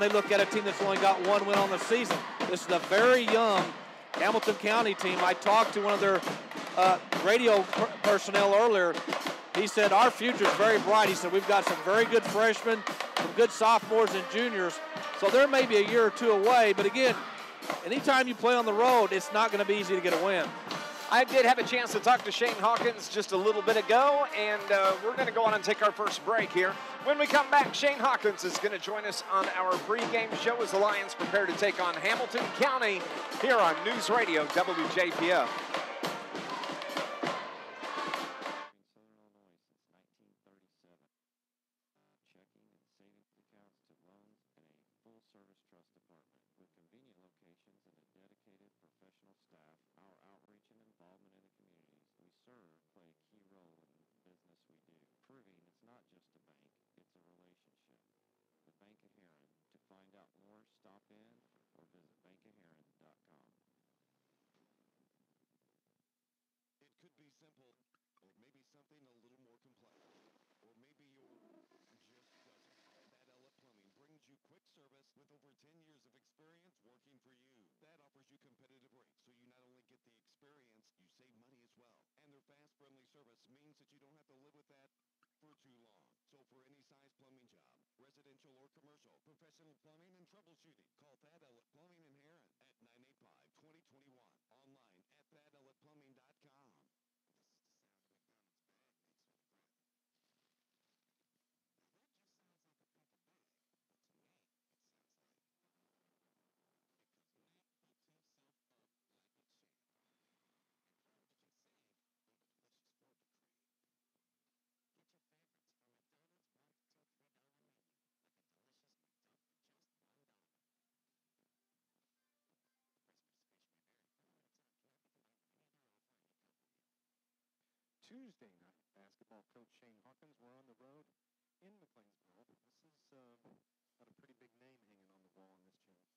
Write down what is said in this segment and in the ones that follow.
they look at a team that's only got one win on the season. This is a very young Hamilton County team. I talked to one of their radio personnel earlier. He said, our future is very bright. He said, we've got some very good freshmen, some good sophomores and juniors. So there may be a year or two away. But again, anytime you play on the road, it's not going to be easy to get a win. I did have a chance to talk to Shane Hawkins just a little bit ago, and we're going to go on and take our first break here. When we come back, Shane Hawkins is going to join us on our pregame show as the Lions prepare to take on Hamilton County here on News Radio WJPF. Tuesday night basketball coach Shane Hawkins. We're on the road in McLeansboro. This is got a pretty big name hanging on the wall in this gym.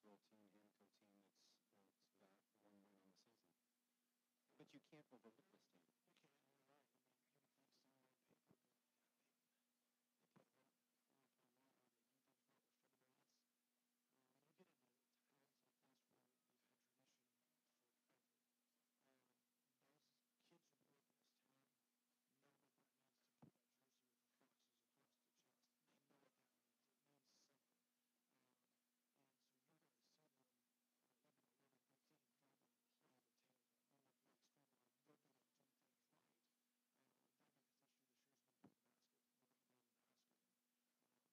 Carterville team, Hamco team, that's that one win on the season. But you can't overlook this team. You can't. You're right. I mean, you can see on paper, they play hard. They play really hard. They do things well. They're fundamentalist. You get into towns like this where they've had tradition forever. Those kids who grew up in this town know what that means to put that jersey with the Foxes across the chest. They know what that means. It means something. And so you're going to see them, even though they're a good team, they're going to play their tails off. They're going to work extremely hard. They're going to do things right. That because this year's been playing basket without being a basket. Hopefully we can continue that problem for them. But we've got to do it with our pressure. We've got to get up and go at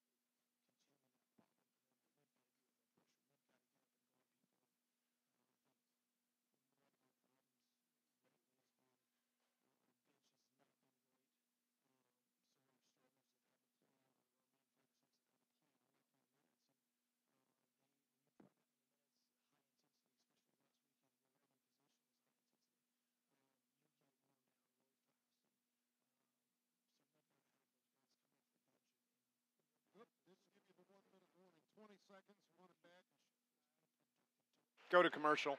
people. I think one of our problems lately has been our bench has not been great. So our starters have had to play, or our main focuses have had to play a lot more minutes. And when you put that many minutes, high intensity, especially last weekend where every possession was high intensity, you get worn down really fast. And so we've got to have those guys come off the bench and This will give you the 1 minute warning. 20 seconds, run it back. Go to commercial.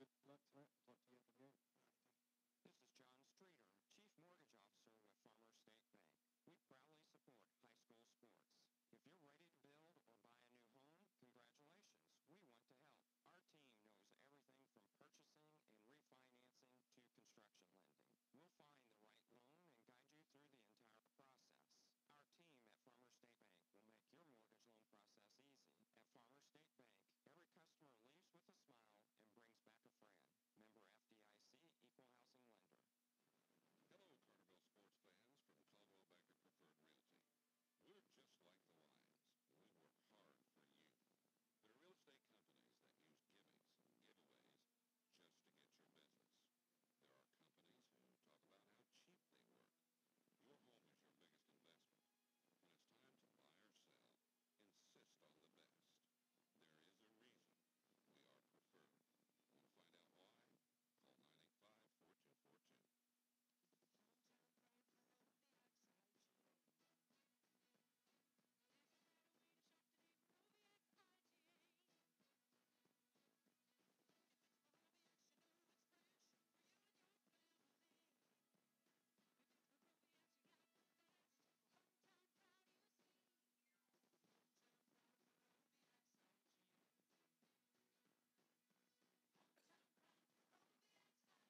Good luck tonight. Talk to you after the game. This is John Streeter, Chief Mortgage Officer with Farmers State Bank. We proudly support high school sports. If you're ready to build or buy a new home, congratulations. We want to help. Our team knows everything from purchasing and refinancing to construction lending. We'll find the right loan and guide you through the entire process. Our team at Farmers State Bank will make your mortgage loan process easy. At Farmers State Bank, every customer leaves with a smile and brings back a friend. Member FDIC, Equal Housing Lender. Hello, Carterville sports fans from Caldwell Banker Preferred Realty. We're just like the Lions. We work hard for you. There are real estate companies that use gimmicks and giveaways just to get your business. There are companies who talk about how cheap they work. Your home is your biggest investment. When it's time to buy or sell, insist on the best. There is a reason we are preferred. Want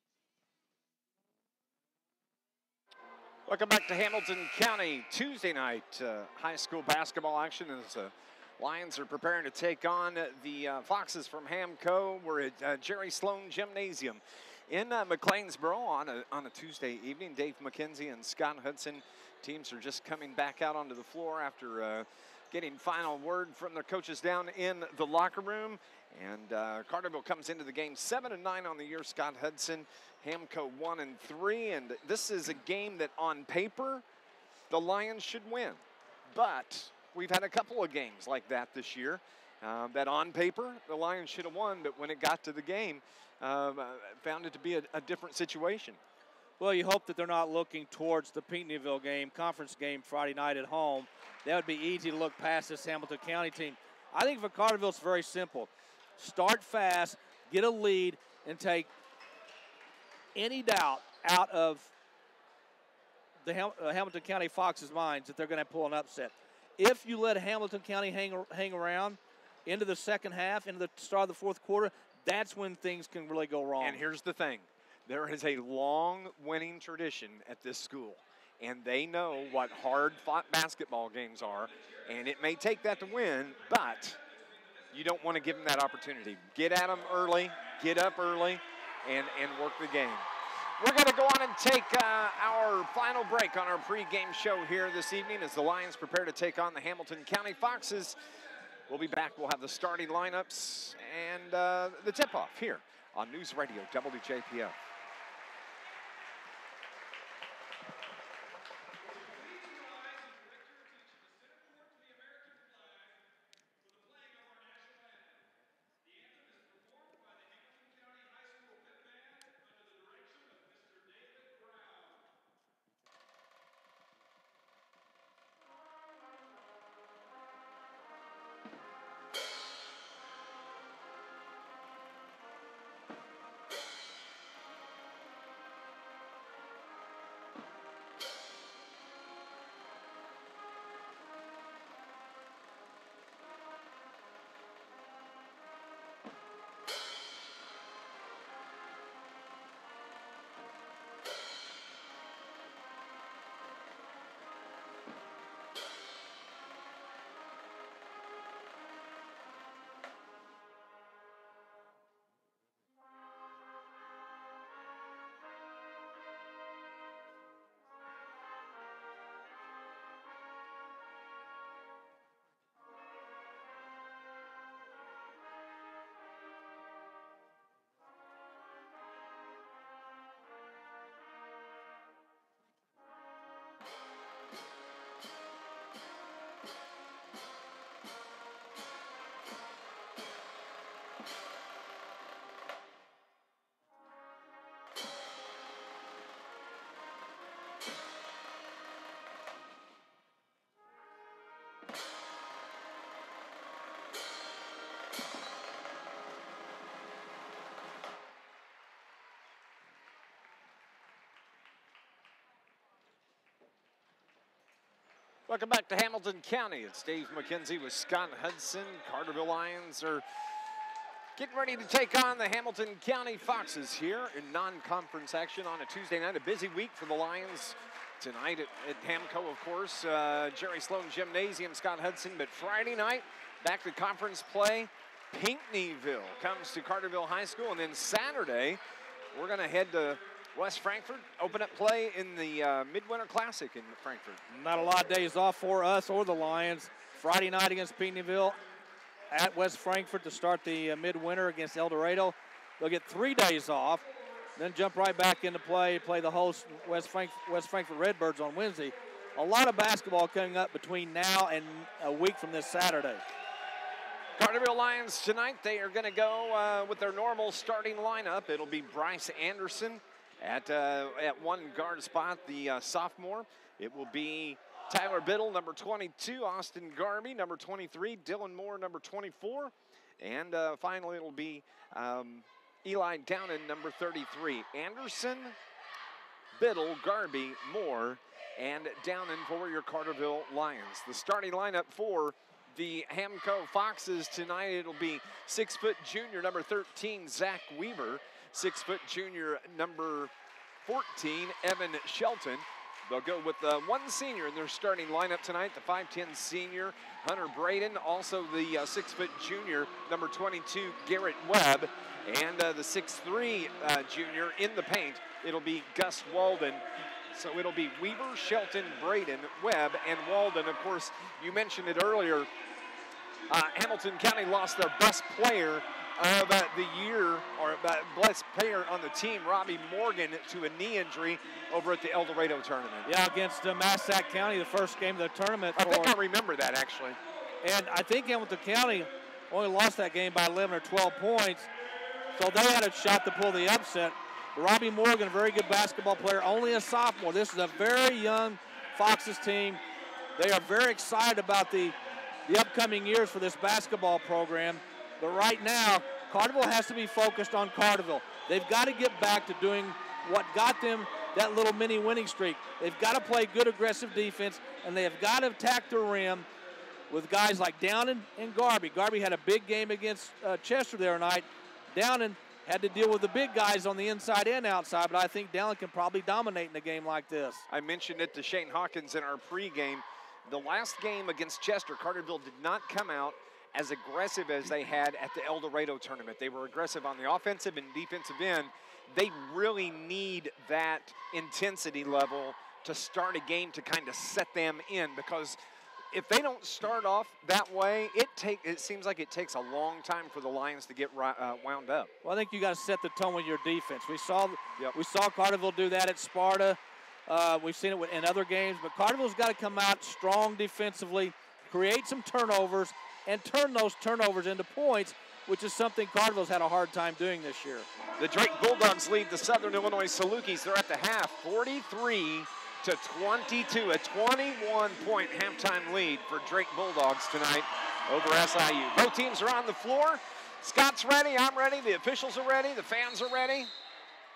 to find out why? Call 985-4242. Welcome back to Hamilton County. Tuesday night high school basketball action as the Lions are preparing to take on the Foxes from Hamco. We're at Jerry Sloan Gymnasium in McLeansboro on a Tuesday evening. Dave McKenzie and Scott Hudson, teams are just coming back out onto the floor after getting final word from their coaches down in the locker room. And Carterville comes into the game 7-9 on the year. Scott Hudson, Hamco 1-3. And this is a game that on paper the Lions should win. But we've had a couple of games like that this year that on paper the Lions should have won. But when it got to the game, found it to be a different situation. Well, you hope that they're not looking towards the Pinckneyville game, conference game Friday night at home. That would be easy to look past this Hamilton County team. I think for Carterville it's very simple. Start fast, get a lead, and take any doubt out of the Hamilton County Foxes' minds that they're going to pull an upset. If you let Hamilton County hang around into the second half, into the start of the fourth quarter, that's when things can really go wrong. And here's the thing. There is a long winning tradition at this school, and they know what hard-fought basketball games are, and it may take that to win, but you don't want to give them that opportunity. Get at them early, get up early, and work the game. We're going to go on and take our final break on our pregame show here this evening as the Lions prepare to take on the Hamilton County Foxes. We'll be back. We'll have the starting lineups and the tip-off here on NewsRadio WJPF. Welcome back to Hamilton County. It's Dave McKenzie with Scott Hudson. Carterville Lions are getting ready to take on the Hamilton County Foxes here in non-conference action on a Tuesday night. A busy week for the Lions tonight at Hamco, of course. Jerry Sloan Gymnasium, Scott Hudson. But Friday night, back to conference play. Pinckneyville comes to Carterville High School. And then Saturday, we're going to head to West Frankfort, open up play in the Midwinter Classic in Frankfort. Not a lot of days off for us or the Lions. Friday night against Pinckneyville, at West Frankfort to start the midwinter against El Dorado. They'll get 3 days off, then jump right back into play the host West Frankfort Redbirds on Wednesday. A lot of basketball coming up between now and a week from this Saturday. Carterville Lions tonight, they are going to go with their normal starting lineup. It'll be Bryce Anderson at one guard spot, the sophomore. It will be Tyler Biddle, number 22, Austin Garby, number 23, Dylan Moore, number 24, and finally it'll be Eli Downen, number 33. Anderson, Biddle, Garby, Moore, and Downen for your Carterville Lions. The starting lineup for the Hamco Foxes tonight, it'll be 6-foot junior, number 13, Zach Weaver, 6-foot junior, number 14, Evan Shelton. They'll go with one senior in their starting lineup tonight, the 5'10 senior, Hunter Braden. Also the 6-foot junior, number 22, Garrett Webb. And the 6'3 junior in the paint, it'll be Gus Walden. So it'll be Weaver, Shelton, Braden, Webb, and Walden. Of course, you mentioned it earlier, Hamilton County lost their best player of the year, or best player on the team, Robbie Morgan, to a knee injury over at the El Dorado tournament. Yeah, against Massac County, the first game of the tournament. I think I remember that, actually. And I think Hamilton County only lost that game by 11 or 12 points, so they had a shot to pull the upset. Robbie Morgan, a very good basketball player, only a sophomore. This is a very young Foxes team. They are very excited about the upcoming years for this basketball program. But right now, Carterville has to be focused on Carterville. They've got to get back to doing what got them that little mini winning streak. They've got to play good aggressive defense, and they have got to attack the rim with guys like Downen and Garby. Garby had a big game against Chester the other night. Downen had to deal with the big guys on the inside and outside, but I think Downen can probably dominate in a game like this. I mentioned it to Shane Hawkins in our pregame. The last game against Chester, Carterville did not come out as aggressive as they had at the El Dorado tournament. They were aggressive on the offensive and defensive end. They really need that intensity level to start a game to kind of set them in, because if they don't start off that way, it seems like it takes a long time for the Lions to get wound up. Well, I think you got to set the tone with your defense. We saw Carterville do that at Sparta. We've seen it in other games, but Carterville's got to come out strong defensively, create some turnovers, and turn those turnovers into points, which is something Carterville's had a hard time doing this year. The Drake Bulldogs lead the Southern Illinois Salukis. They're at the half, 43-22, a 21-point halftime lead for Drake Bulldogs tonight over SIU. Both teams are on the floor. Scott's ready, I'm ready, the officials are ready, the fans are ready.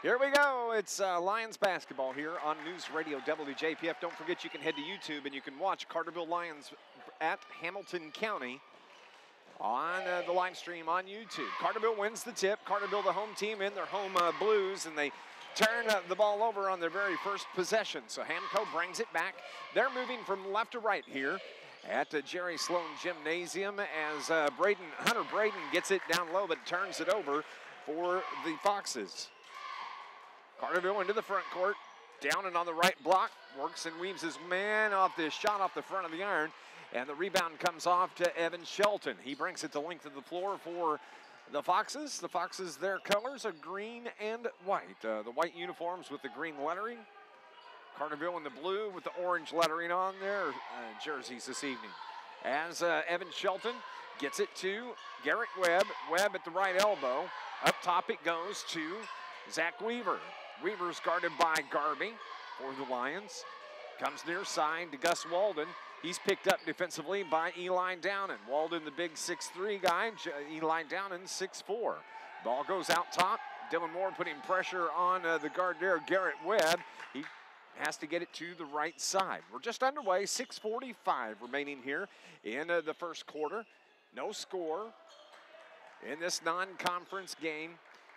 Here we go. It's Lions basketball here on NewsRadio WJPF. Don't forget you can head to YouTube and you can watch Carterville Lions at Hamilton County on the live stream on YouTube. Carterville wins the tip. Carterville, the home team, in their home blues, and they turn the ball over on their very first possession. So Hamco brings it back. They're moving from left to right here at Jerry Sloan Gymnasium as Hunter Braden gets it down low but turns it over for the Foxes. Carterville into the front court, down and on the right block, works and weaves his man off the shot off the front of the iron, and the rebound comes off to Evan Shelton. He brings it the length of the floor for the Foxes. The Foxes, their colors are green and white. The white uniforms with the green lettering. Carterville in the blue with the orange lettering on their jerseys this evening. As Evan Shelton gets it to Garrett Webb. Webb at the right elbow. Up top it goes to Zach Weaver. Weaver's guarded by Garby for the Lions. Comes near side to Gus Walden. He's picked up defensively by Eli Downen. Walden, the big 6'3 guy. Eli Downen, 6'4. Ball goes out top. Dylan Moore putting pressure on the guard there, Garrett Webb. He has to get it to the right side. We're just underway, 6:45 remaining here in the first quarter. No score in this non-conference game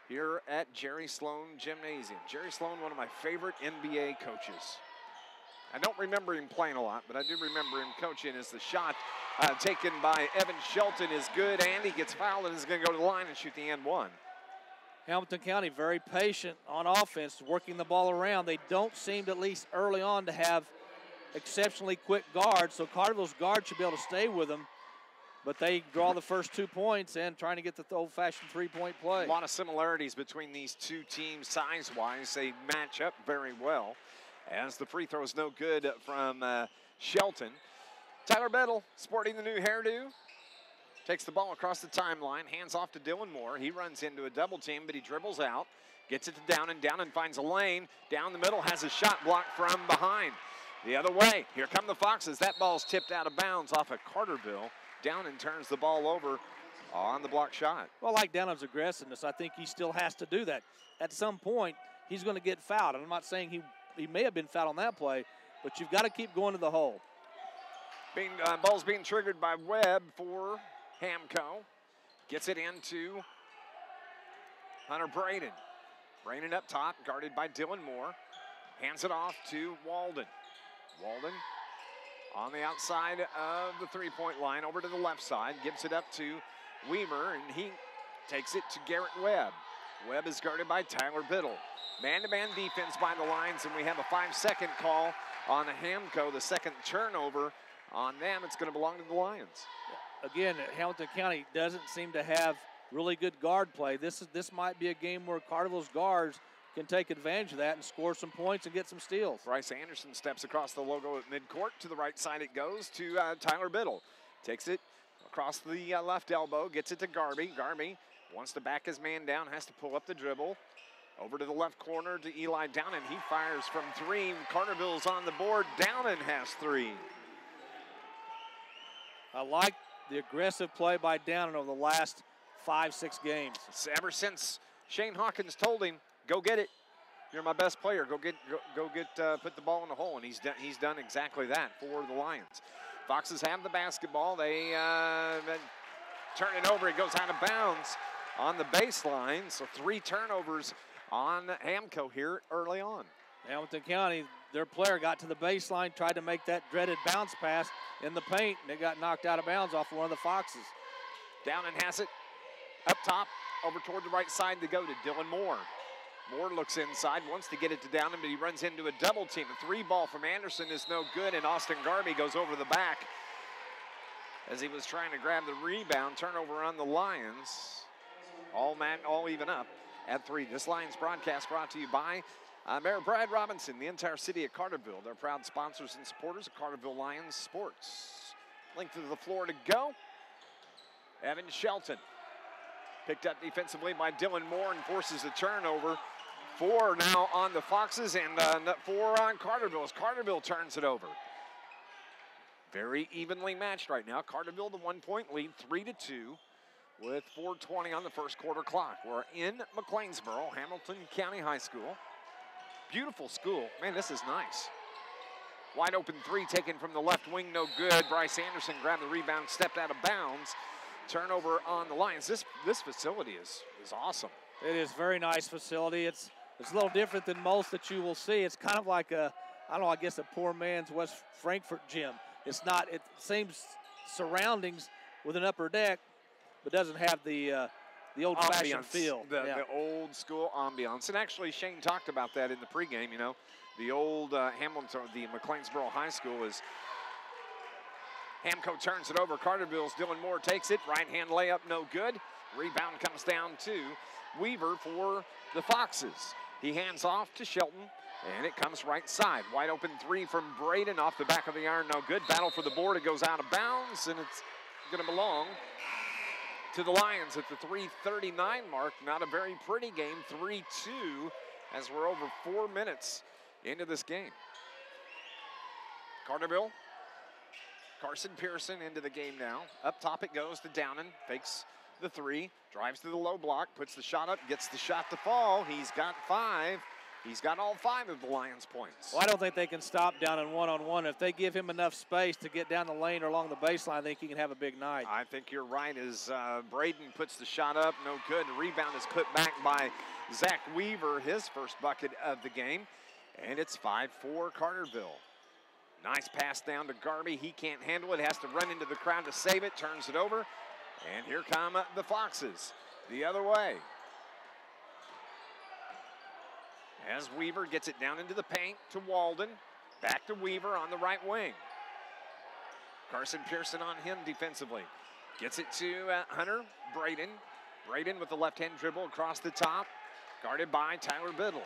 here at Jerry Sloan Gymnasium. Jerry Sloan, one of my favorite NBA coaches. I don't remember him playing a lot, but I do remember him coaching. As the shot taken by Evan Shelton is good, and he gets fouled and is going to go to the line and shoot the and one. Hamilton County very patient on offense, working the ball around. They don't seem to, at least early on, to have exceptionally quick guards, so Carterville's guard should be able to stay with them. But they draw the first 2 points and trying to get the old-fashioned three-point play. A lot of similarities between these two teams size-wise. They match up very well. As the free throw is no good from Shelton. Tyler Bettle sporting the new hairdo. Takes the ball across the timeline, hands off to Dylan Moore. He runs into a double team, but he dribbles out. Gets it to Downen. Downen finds a lane. Down the middle, has a shot blocked from behind. The other way, here come the Foxes. That ball's tipped out of bounds off of Carterville. Downen turns the ball over on the block shot. Well, I like Downen's aggressiveness. I think he still has to do that. At some point, he's going to get fouled. And I'm not saying he may have been fouled on that play, but you've got to keep going to the hole. Ball's being triggered by Webb for Hamco. Gets it into Hunter Braden. Braden up top, guarded by Dylan Moore. Hands it off to Walden. Walden on the outside of the three-point line, over to the left side. Gives it up to Weaver, and he takes it to Garrett Webb. Webb is guarded by Tyler Biddle. Man-to-man defense by the Lions, and we have a 5-second call on Hamco. The second turnover on them, it's going to belong to the Lions. Again, Hamilton County doesn't seem to have really good guard play. This might be a game where Carterville's guards can take advantage of that and score some points and get some steals. Bryce Anderson steps across the logo at midcourt. To the right side it goes to Tyler Biddle. Takes it across the left elbow, gets it to Garby. Garby wants to back his man down, has to pull up the dribble. Over to the left corner to Eli Downen. He fires from three. Carterville's on the board. Downen has three. I like the aggressive play by Downen over the last 5-6 games. Ever since Shane Hawkins told him, go get it. You're my best player. Go get, put the ball in the hole, and he's done exactly that for the Lions. Foxes have the basketball. They turn it over. It goes out of bounds on the baseline. So 3 turnovers on Hamco here early on. Hamilton County, their player got to the baseline, tried to make that dreaded bounce pass in the paint, and it got knocked out of bounds off one of the Foxes. Downen has it up top, over toward the right side to go to Dylan Moore. Moore looks inside, wants to get it to Downen, but he runs into a double team. A 3-ball from Anderson is no good, and Austin Garby goes over the back as he was trying to grab the rebound. Turnover on the Lions. All even up at 3. This Lions broadcast brought to you by Mayor Brad Robinson, the entire city of Carterville. They're proud sponsors and supporters of Carterville Lions sports. Length of the floor to go. Evan Shelton picked up defensively by Dylan Moore and forces a turnover. 4 now on the Foxes and 4 on Carterville as Carterville turns it over. Very evenly matched right now. Carterville the 1-point lead, 3-2 with 4:20 on the first quarter clock. We're in McLeansboro, Hamilton County High School. Beautiful school. Man, this is nice. Wide open 3 taken from the left wing, no good. Bryce Anderson grabbed the rebound, stepped out of bounds. Turnover on the Lions. This facility is awesome. It is a very nice facility. It's a little different than most that you will see. It's kind of like I guess a poor man's West Frankfort gym. It's not, it seems surroundings with an upper deck, but doesn't have the old-fashioned feel. The old school ambiance. And actually, Shane talked about that in the pregame, you know. The old Hamilton, the McLeansboro High School is. Hamco turns it over. Carterville's Dylan Moore takes it. Right-hand layup, no good. Rebound comes down to Weaver for the Foxes. He hands off to Shelton, and it comes right side. Wide open 3 from Braden off the back of the iron, no good. Battle for the board. It goes out of bounds, and it's going to belong to the Lions at the 3:39 mark. Not a very pretty game, 3-2, as we're over 4 minutes into this game. Carterville. Carson Pearson into the game now. Up top it goes to Downen. Fakes the 3. Drives to the low block. Puts the shot up. Gets the shot to fall. He's got 5. He's got all 5 of the Lions' points. Well, I don't think they can stop down in one-on-one. If they give him enough space to get down the lane or along the baseline, I think he can have a big night. I think you're right as Braden puts the shot up. No good. The rebound is put back by Zach Weaver, his first bucket of the game. And it's 5-4 Carterville. Nice pass down to Garby. He can't handle it. Has to run into the crowd to save it. Turns it over. And here come the Foxes the other way. As Weaver gets it down into the paint to Walden. Back to Weaver on the right wing. Carson Pearson on him defensively. Gets it to Hunter Braden. Braden with the left-hand dribble across the top. Guarded by Tyler Biddle.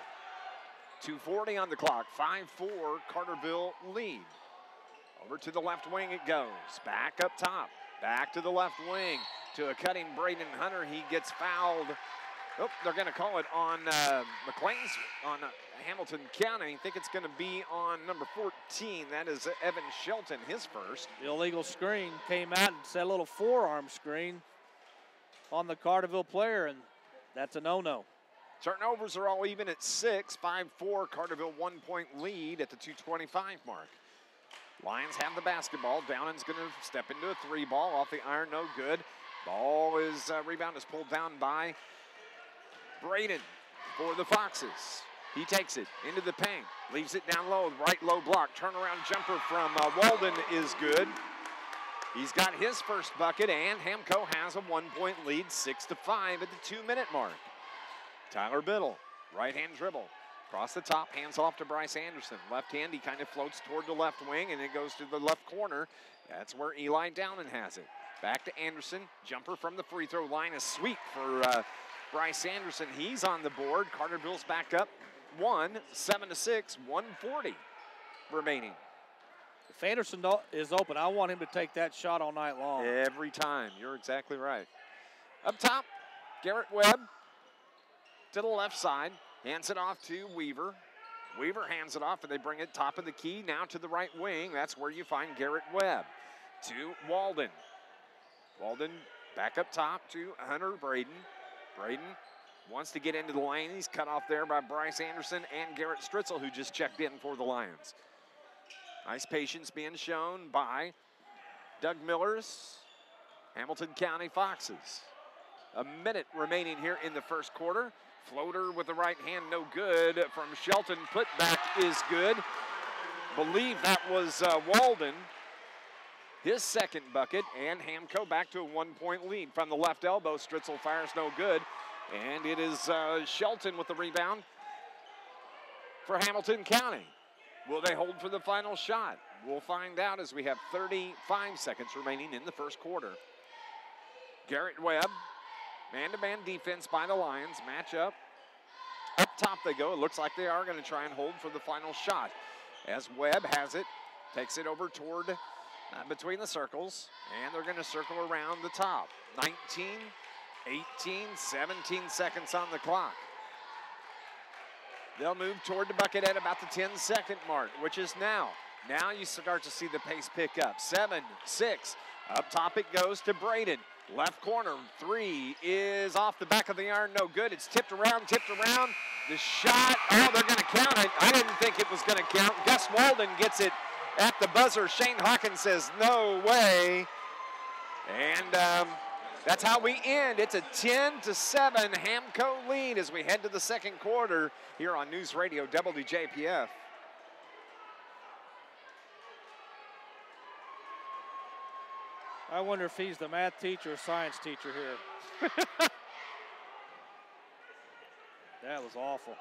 2:40 on the clock. 5-4 Carterville lead. Over to the left wing it goes. Back up top. Back to the left wing. To a cutting Braden Hunter. He gets fouled. Oh, they're going to call it on Hamilton County. I think it's going to be on number 14. That is Evan Shelton, his first. The illegal screen came out and said a little forearm screen on the Carterville player, and that's a no-no. Turnovers are all even at 6. 5-4, Carterville 1-point lead at the 2:25 mark. Lions have the basketball. Downing's going to step into a 3-ball off the iron, no good. Ball is, rebound is pulled down by Braden for the Foxes. He takes it into the paint, leaves it down low, right low block. Turnaround jumper from Walden is good. He's got his first bucket, and Hamco has a 1-point lead, 6-5 at the 2-minute mark. Tyler Biddle, right-hand dribble. Across the top, hands off to Bryce Anderson. Left hand, he kind of floats toward the left wing, and it goes to the left corner. That's where Eli Downen has it. Back to Anderson. Jumper from the free throw line. A sweep for Bryce Anderson. He's on the board. Carterville's back up 7-6, 1:40 remaining. If Anderson is open, I want him to take that shot all night long. Every time. You're exactly right. Up top, Garrett Webb to the left side. Hands it off to Weaver. Weaver hands it off, and they bring it top of the key. Now to the right wing. That's where you find Garrett Webb. To Walden. Walden back up top to Hunter Braden. Braden wants to get into the lane. He's cut off there by Bryce Anderson and Garrett Stritzel, who just checked in for the Lions. Nice patience being shown by Doug Miller's Hamilton County Foxes. A minute remaining here in the first quarter. Floater with the right hand, no good from Shelton. Putback is good. Believe that was Walden. His second bucket, and Hamco back to a 1-point lead. From the left elbow, Stritzel fires no good. And it is Shelton with the rebound for Hamilton County. Will they hold for the final shot? We'll find out as we have 35 seconds remaining in the first quarter. Garrett Webb, man-to-man defense by the Lions. Match up. Up top they go. It looks like they are going to try and hold for the final shot. As Webb has it, takes it over toward between the circles, and they're going to circle around the top. 19, 18, 17 seconds on the clock. They'll move toward the bucket at about the 10-second mark, which is now. Now you start to see the pace pick up. 7, 6. Up top it goes to Braden. Left corner, 3 is off the back of the iron, no good. It's tipped around. The shot, oh, they're going to count it. I didn't think it was going to count. Gus Walden gets it at the buzzer. Shane Hawkins says, no way. And that's how we end. It's a 10-7 Hamco lead as we head to the second quarter here on News Radio WJPF. I wonder if he's the math teacher or science teacher here. That was awful.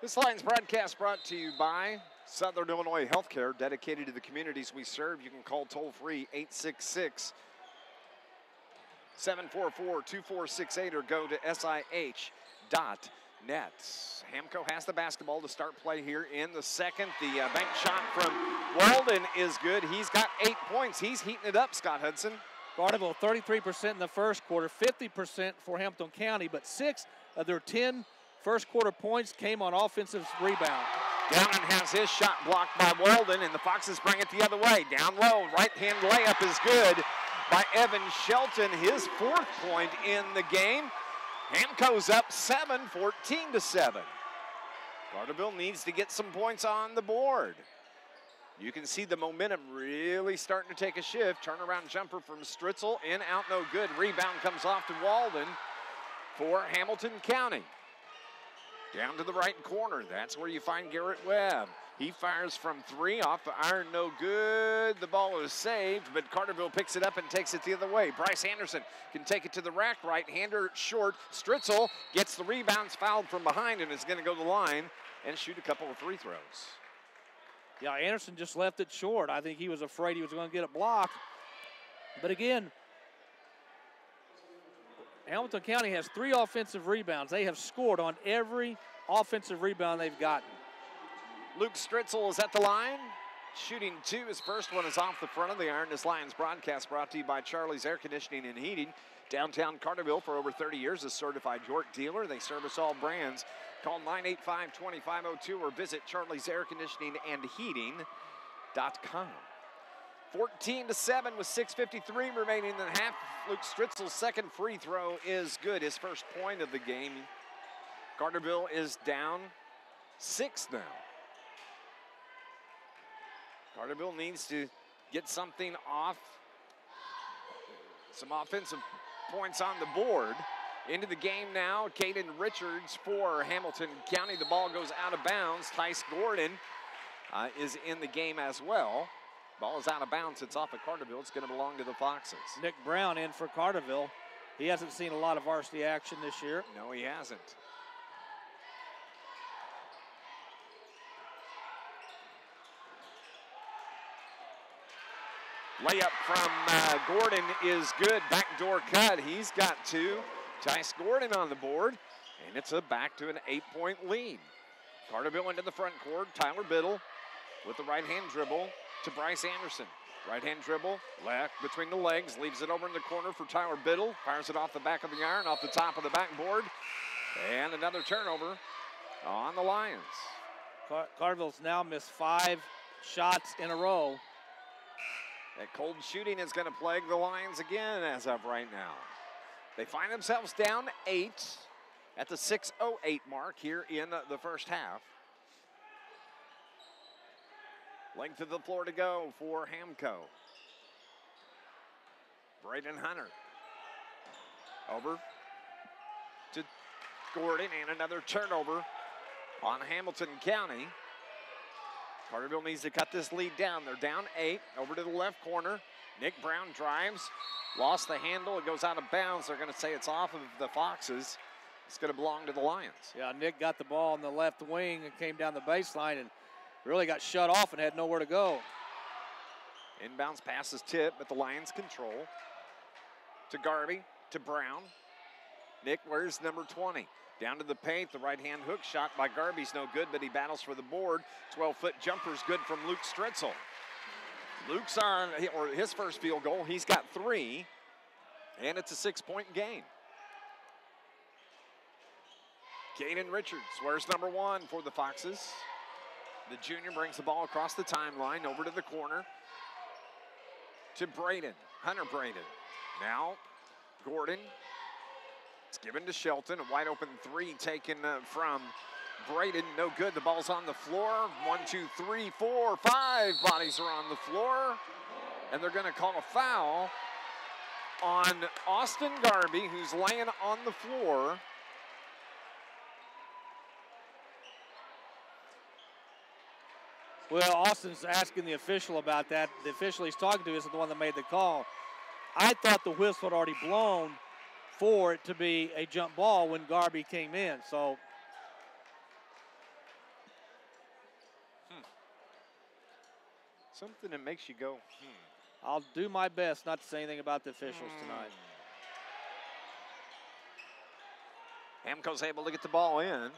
This Lions broadcast brought to you by Southern Illinois Healthcare, dedicated to the communities we serve. You can call toll-free 866-744-2468 or go to SIH.net. Hamco has the basketball to start play here in the second. The bank shot from Walden is good. He's got 8 points. He's heating it up, Scott Hudson. Carterville 33% in the first quarter, 50% for Hamilton County, but 6 of their 10 first quarter points came on offensive rebound. Downen has his shot blocked by Walden, and the Foxes bring it the other way. Down low, right-hand layup is good by Evan Shelton, his 4th point in the game. Hamco's up 7, 14-7. Carterville needs to get some points on the board. You can see the momentum really starting to take a shift. Turnaround jumper from Stritzel, in, out, no good. Rebound comes off to Walden for Hamilton County. Down to the right corner, that's where you find Garrett Webb. He fires from 3, off the iron, no good. The ball is saved, but Carterville picks it up and takes it the other way. Bryce Anderson can take it to the rack, right-hander short. Stritzel gets the rebounds, fouled from behind, and is going to go to the line and shoot a couple of free throws. Yeah, Anderson just left it short. I think he was afraid he was going to get it blocked. But again, Hamilton County has 3 offensive rebounds. They have scored on every offensive rebound they've gotten. Luke Stritzel is at the line, shooting 2. His first one is off the front of the iron. This Lions broadcast brought to you by Charlie's Air Conditioning and Heating. Downtown Carterville for over 30 years, a certified York dealer. They service all brands. Call 985-2502 or visit charliesAirConditioningandHeating.com. 14-7 with 6:53 remaining in the half. Luke Stritzel's second free throw is good, his first point of the game. Carterville is down 6 now. Carterville needs to get something off, some offensive points on the board. Into the game now, Caden Richards for Hamilton County. The ball goes out of bounds. Tice Gordon is in the game as well. Ball is out of bounds. It's off of Carterville. It's going to belong to the Foxes. Nick Brown in for Carterville. He hasn't seen a lot of varsity action this year. No, he hasn't. Layup from Gordon is good. Backdoor cut. He's got 2. Tice Gordon on the board, and it's back to an 8-point lead. Carterville into the front court. Tyler Biddle with the right-hand dribble to Bryce Anderson. Right-hand dribble, left between the legs, leaves it over in the corner for Tyler Biddle. Fires it off the back of the iron, off the top of the backboard. And another turnover on the Lions. Carterville's now missed 5 shots in a row. That cold shooting is going to plague the Lions again as of right now. They find themselves down 8 at the 6:08 mark here in the first half. Length of the floor to go for Hamco. Braden Hunter. Over to Gordon, and another turnover on Hamilton County. Carterville needs to cut this lead down. They're down 8. Over to the left corner. Nick Brown drives. Lost the handle. It goes out of bounds. They're going to say it's off of the Foxes. It's going to belong to the Lions. Yeah, Nick got the ball on the left wing and came down the baseline and really got shut off and had nowhere to go. Inbounds pass is tipped, but the Lions control. To Garvey, to Brown. Nick, where's number 20? Down to the paint, the right-hand hook shot by Garvey's no good, but he battles for the board. 12-foot jumper's good from Luke Stritzel. Luke's on, or his first field goal, he's got 3, and it's a 6-point gain. Caden Richards, where's number 1 for the Foxes? The junior brings the ball across the timeline, over to the corner. To Braden, Hunter Braden. Now, Gordon. It's given to Shelton, a wide open 3 taken from Braden, no good. The ball's on the floor. 1, 2, 3, 4, 5 bodies are on the floor. And they're going to call a foul on Austin Garvey, who's laying on the floor. Well, Austin's asking the official about that. The official he's talking to isn't the one that made the call. I thought the whistle had already blown for it to be a jump ball when Garvey came in. So Something that makes you go, I'll do my best not to say anything about the officials tonight. Hamco's able to get the ball in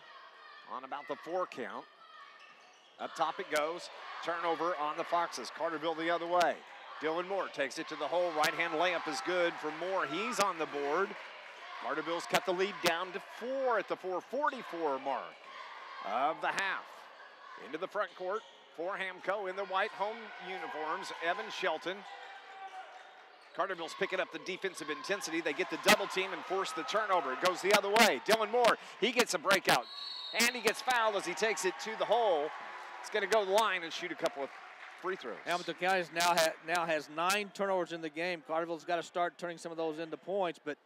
on about the 4 count. Up top it goes. Turnover on the Foxes. Carterville the other way. Dylan Moore takes it to the hole. Right-hand layup is good for Moore. He's on the board. Carterville's cut the lead down to 4 at the 4:44 mark of the half. Into the front court for Hamco in the white home uniforms. Evan Shelton. Carterville's picking up the defensive intensity. They get the double team and force the turnover. It goes the other way. Dylan Moore, he gets a breakout. And he gets fouled as he takes it to the hole. He's going to go to the line and shoot a couple of free throws. Hamilton County now has 9 turnovers in the game. Carterville's got to start turning some of those into points, but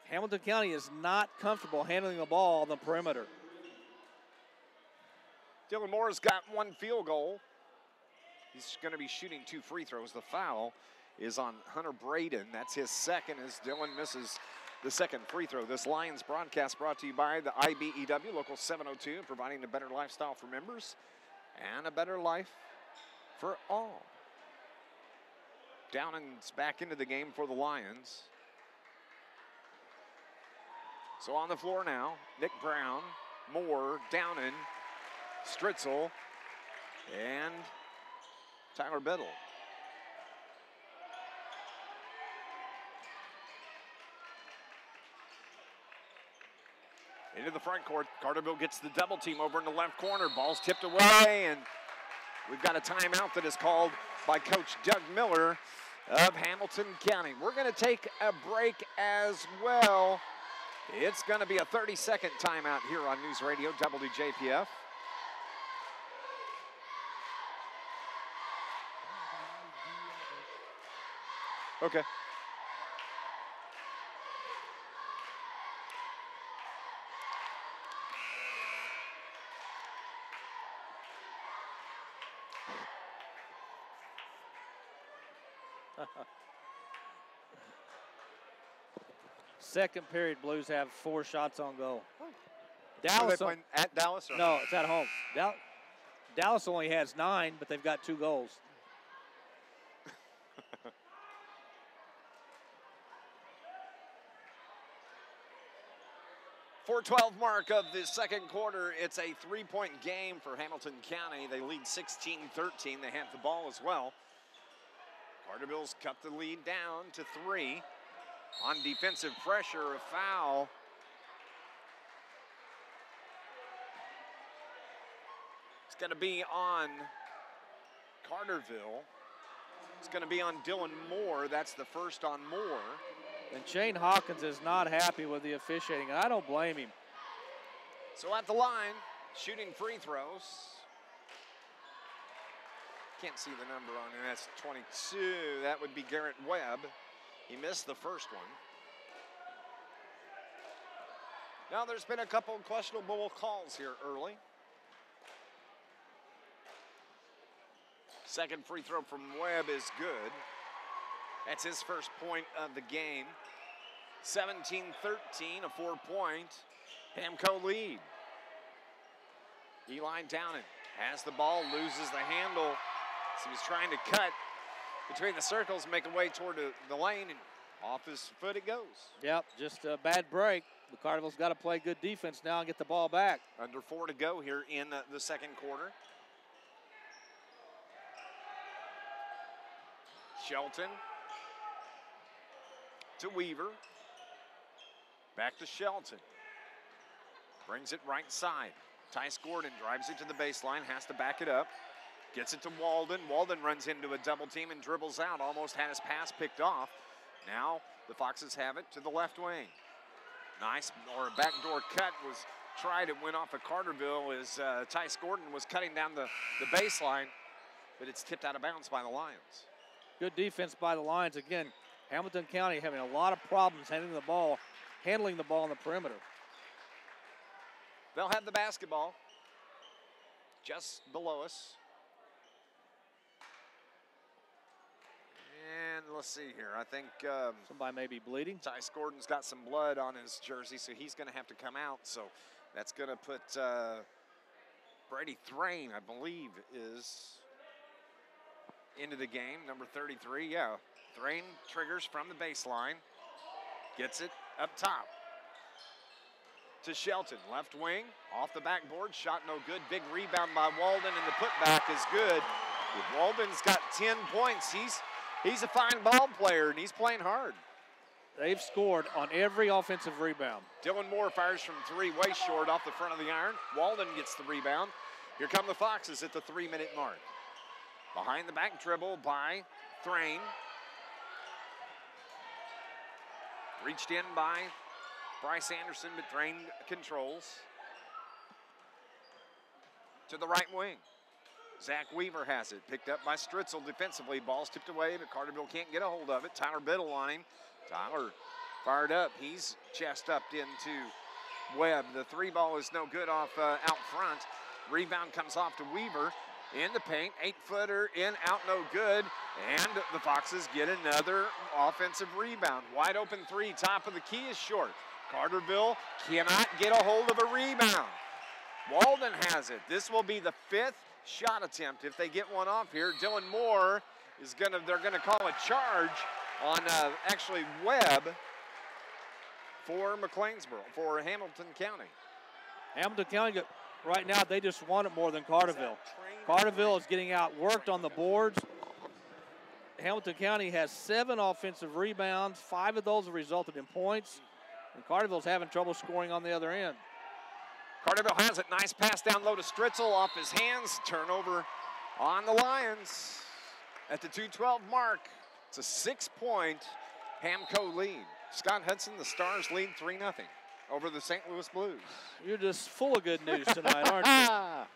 Hamilton County is not comfortable handling the ball on the perimeter. Dylan Moore's got 1 field goal. He's going to be shooting 2 free throws. The foul is on Hunter Braden. That's his second as Dylan misses the second free throw. This Lions broadcast brought to you by the IBEW, Local 702, providing a better lifestyle for members and a better life for all. Downan's back into the game for the Lions. So on the floor now, Nick Brown, Moore, Downan, Stritzel, and Tyler Biddle. Into the front court, Carterville gets the double team over in the left corner. Ball's tipped away, and we've got a timeout that is called by Coach Doug Miller of Hamilton County. We're going to take a break as well. It's going to be a 30-second timeout here on News Radio WJPF. Okay. Second period, Blues have 4 shots on goal. Dallas, are they playing at Dallas? Or no, it's at home. Dallas only has 9, but they've got 2 goals. 4:12 mark of the second quarter. It's a 3-point game for Hamilton County. They lead 16-13. They have the ball as well. Carterville's cut the lead down to 3. On defensive pressure, a foul. It's going to be on Carterville. It's going to be on Dylan Moore. That's the first on Moore. And Shane Hawkins is not happy with the officiating, and I don't blame him. So at the line, shooting free throws. Can't see the number on there. That's 22. That would be Garrett Webb. He missed the first one. Now there's been a couple of questionable calls here early. Second free throw from Webb is good. That's his first point of the game. 17-13, a 4-point Hamco lead. Eli Downan has the ball, loses the handle. So he's trying to cut between the circles, make a way toward the lane, and off his foot it goes. Yep, just a bad break. The Carterville's got to play good defense now and get the ball back. Under 4 to go here in the second quarter. Shelton to Weaver. Back to Shelton. Brings it right side. Tice Gordon drives it to the baseline, has to back it up. Gets it to Walden. Walden runs into a double team and dribbles out. Almost had his pass picked off. Now the Foxes have it to the left wing. Nice, or a backdoor cut was tried. It went off of Carterville as Tice Gordon was cutting down the baseline, but it's tipped out of bounds by the Lions. Good defense by the Lions. Again, Hamilton County having a lot of problems handling the ball on the perimeter. They'll have the basketball just below us. And let's see here. I think somebody may be bleeding. Tice Gordon's got some blood on his jersey, so he's going to have to come out. So that's going to put Brady Thrain, I believe, is into the game, number 33. Yeah, Thrain triggers from the baseline. Gets it up top to Shelton. Left wing, off the backboard, shot no good. Big rebound by Walden, and the putback is good. Walden's got 10 points. He's a fine ball player, and he's playing hard. They've scored on every offensive rebound. Dylan Moore fires from three, way short off the front of the iron. Walden gets the rebound. Here come the Foxes at the 3-minute mark. Behind the back dribble by Thrain. Reached in by Bryce Anderson, but Thrain controls. To the right wing. Zach Weaver has it. Picked up by Stritzel defensively. Ball's tipped away, but Carterville can't get a hold of it. Tyler Biddle on him. Tyler fired up. He's chest upped into Webb. The three ball is no good off out front. Rebound comes off to Weaver. In the paint, 8-footer in, out, no good. And the Foxes get another offensive rebound. Wide open three, top of the key is short. Carterville cannot get a hold of a rebound. Walden has it. This will be the 5th shot attempt if they get one off here. Dylan Moore is they're gonna call a charge on actually Webb for McLeansboro, for Hamilton County. Hamilton County, right now, they just want it more than Carterville. Carterville is getting outworked on the boards. Hamilton County has 7 offensive rebounds. 5 of those have resulted in points. And Carterville's having trouble scoring on the other end. Carterville has it. Nice pass down low to Stritzel off his hands. Turnover on the Lions at the 2:12 mark. It's a 6-point Hamco lead. Scott Hudson, the Stars lead 3-0 over the St. Louis Blues. You're just full of good news tonight, aren't you? I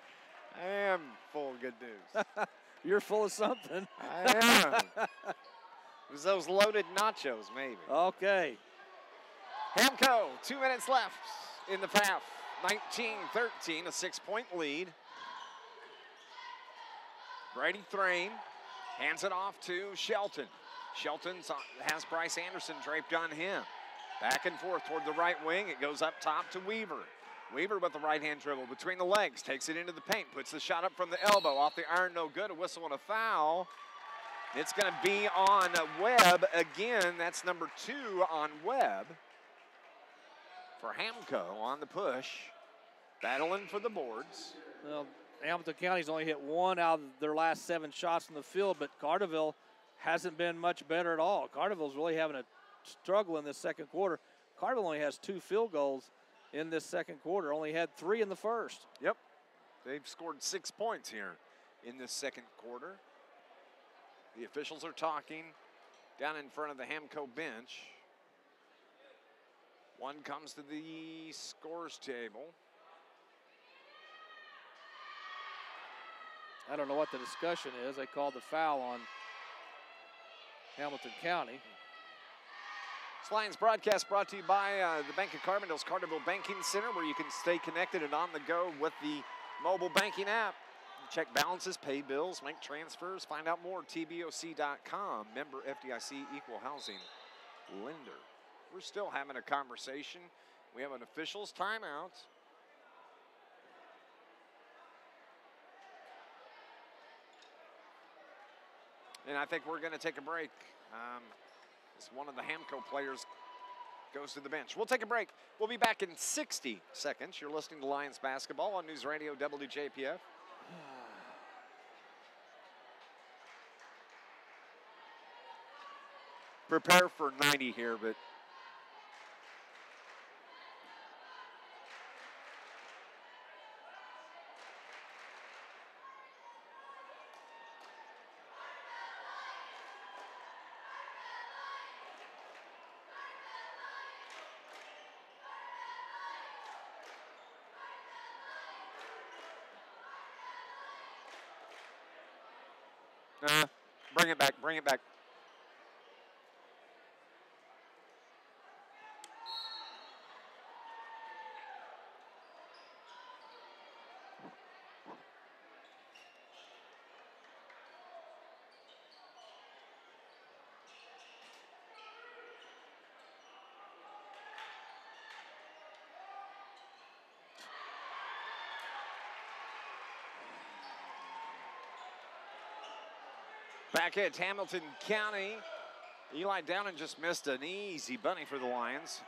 am full of good news. You're full of something. I am. It was those loaded nachos, maybe. Okay. Hamco, 2 minutes left in the half. 19-13, a 6-point lead. Brady Thrain hands it off to Shelton. Shelton has Bryce Anderson draped on him. Back and forth toward the right wing. It goes up top to Weaver. Weaver with the right-hand dribble between the legs. Takes it into the paint. Puts the shot up from the elbow. Off the iron, no good. A whistle and a foul. It's going to be on Webb again. That's number 2 on Webb. For Hamco on the push. Battling for the boards. Well, Hamilton County's only hit 1 out of their last 7 shots in the field, but Carterville hasn't been much better at all. Carterville's really having a struggle in this second quarter. Carterville only has 2 field goals in this second quarter, only had 3 in the first. Yep, they've scored 6 points here in this second quarter. The officials are talking down in front of the Hamco bench. One comes to the scores table. I don't know what the discussion is. They called the foul on Hamilton County. This Lions broadcast brought to you by the Bank of Carbondale's Carterville Banking Center, where you can stay connected and on the go with the mobile banking app. Check balances, pay bills, make transfers. Find out more at tboc.com. Member FDIC Equal Housing Lender. We're still having a conversation. We have an officials timeout. And I think we're going to take a break. As one of the Hamco players goes to the bench. We'll take a break. We'll be back in 60 seconds. You're listening to Lions basketball on NewsRadio WJPF. Prepare for 90 here, but bring it back, bring it back. Back at Hamilton County, Eli Downing just missed an easy bunny for the Lions.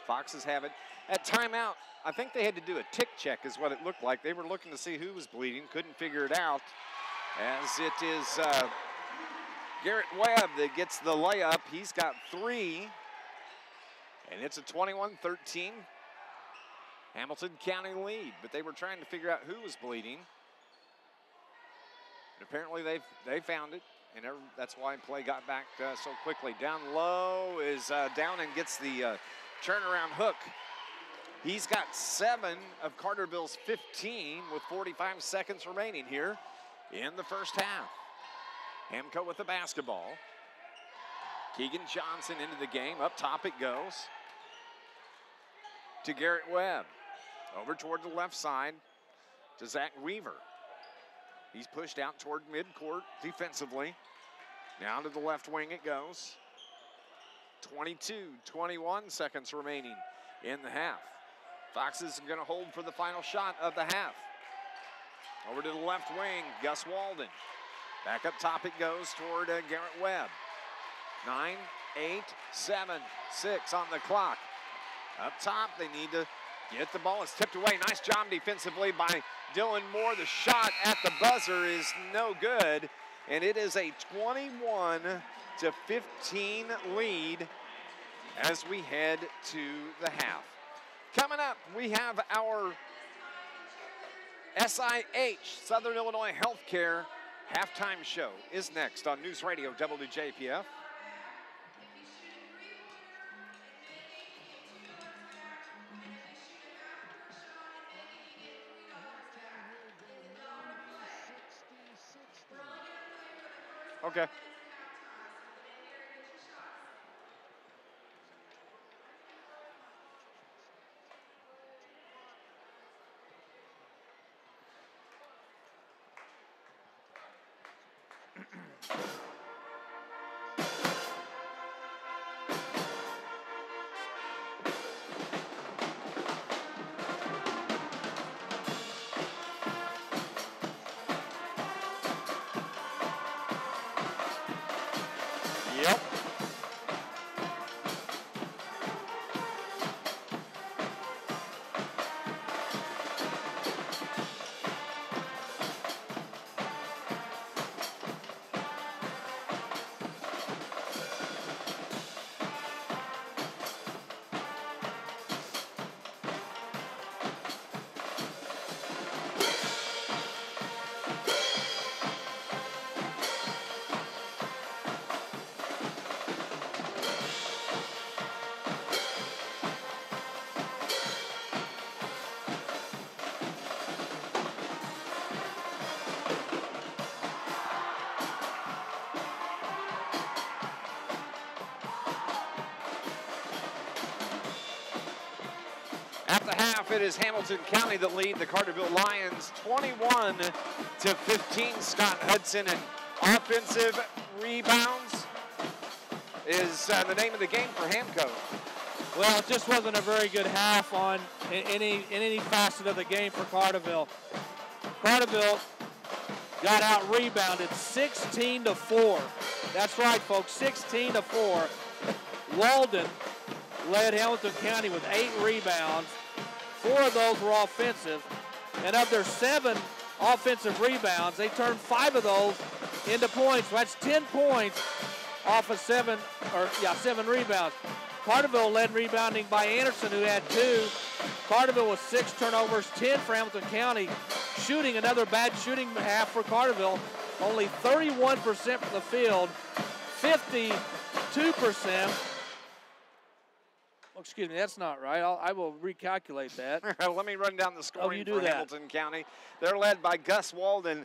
Foxes have it. At timeout, I think they had to do a tick check is what it looked like. They were looking to see who was bleeding, couldn't figure it out. As it is Garrett Webb that gets the layup. He's got 3, and it's a 21-13 Hamilton County lead, but they were trying to figure out who was bleeding. And apparently they found it, and that's why play got back so quickly. Down low is Downing gets the turnaround hook. He's got 7 of Carterville's 15 with 45 seconds remaining here in the first half. Hamco with the basketball. Keegan Johnson into the game. Up top it goes to Garrett Webb. Over toward the left side to Zach Weaver. He's pushed out toward midcourt defensively. Now to the left wing it goes. 22-21 seconds remaining in the half. Foxes are going to hold for the final shot of the half. Over to the left wing, Gus Walden. Back up top it goes toward Garrett Webb. 9, 8, 7, 6 on the clock. Up top, they need to get the ball. It's tipped away. Nice job defensively by Dylan Moore. The shot at the buzzer is no good, and it is a 21-15 lead as we head to the half. Coming up, we have our SIH, Southern Illinois Healthcare halftime show is next on News Radio WJPF. Okay. Yep. At the half, it is Hamilton County that lead the Carterville Lions 21-15. Scott Hudson, and offensive rebounds is the name of the game for Hamco. Well, it just wasn't a very good half on any facet of the game for Carterville. Carterville got out rebounded 16-4. That's right, folks, 16-4. Walden led Hamilton County with 8 rebounds. 4 of those were offensive. And of their 7 offensive rebounds, they turned 5 of those into points. So that's 10 points off of 7 rebounds. Carterville led rebounding by Anderson, who had 2. Carterville with 6 turnovers, 10 for Hamilton County. Shooting, another bad shooting half for Carterville. Only 31% from the field, 52%. Oh, excuse me, that's not right. I will recalculate that. Let me run down the scoring for that. Hamilton County. They're led by Gus Walden,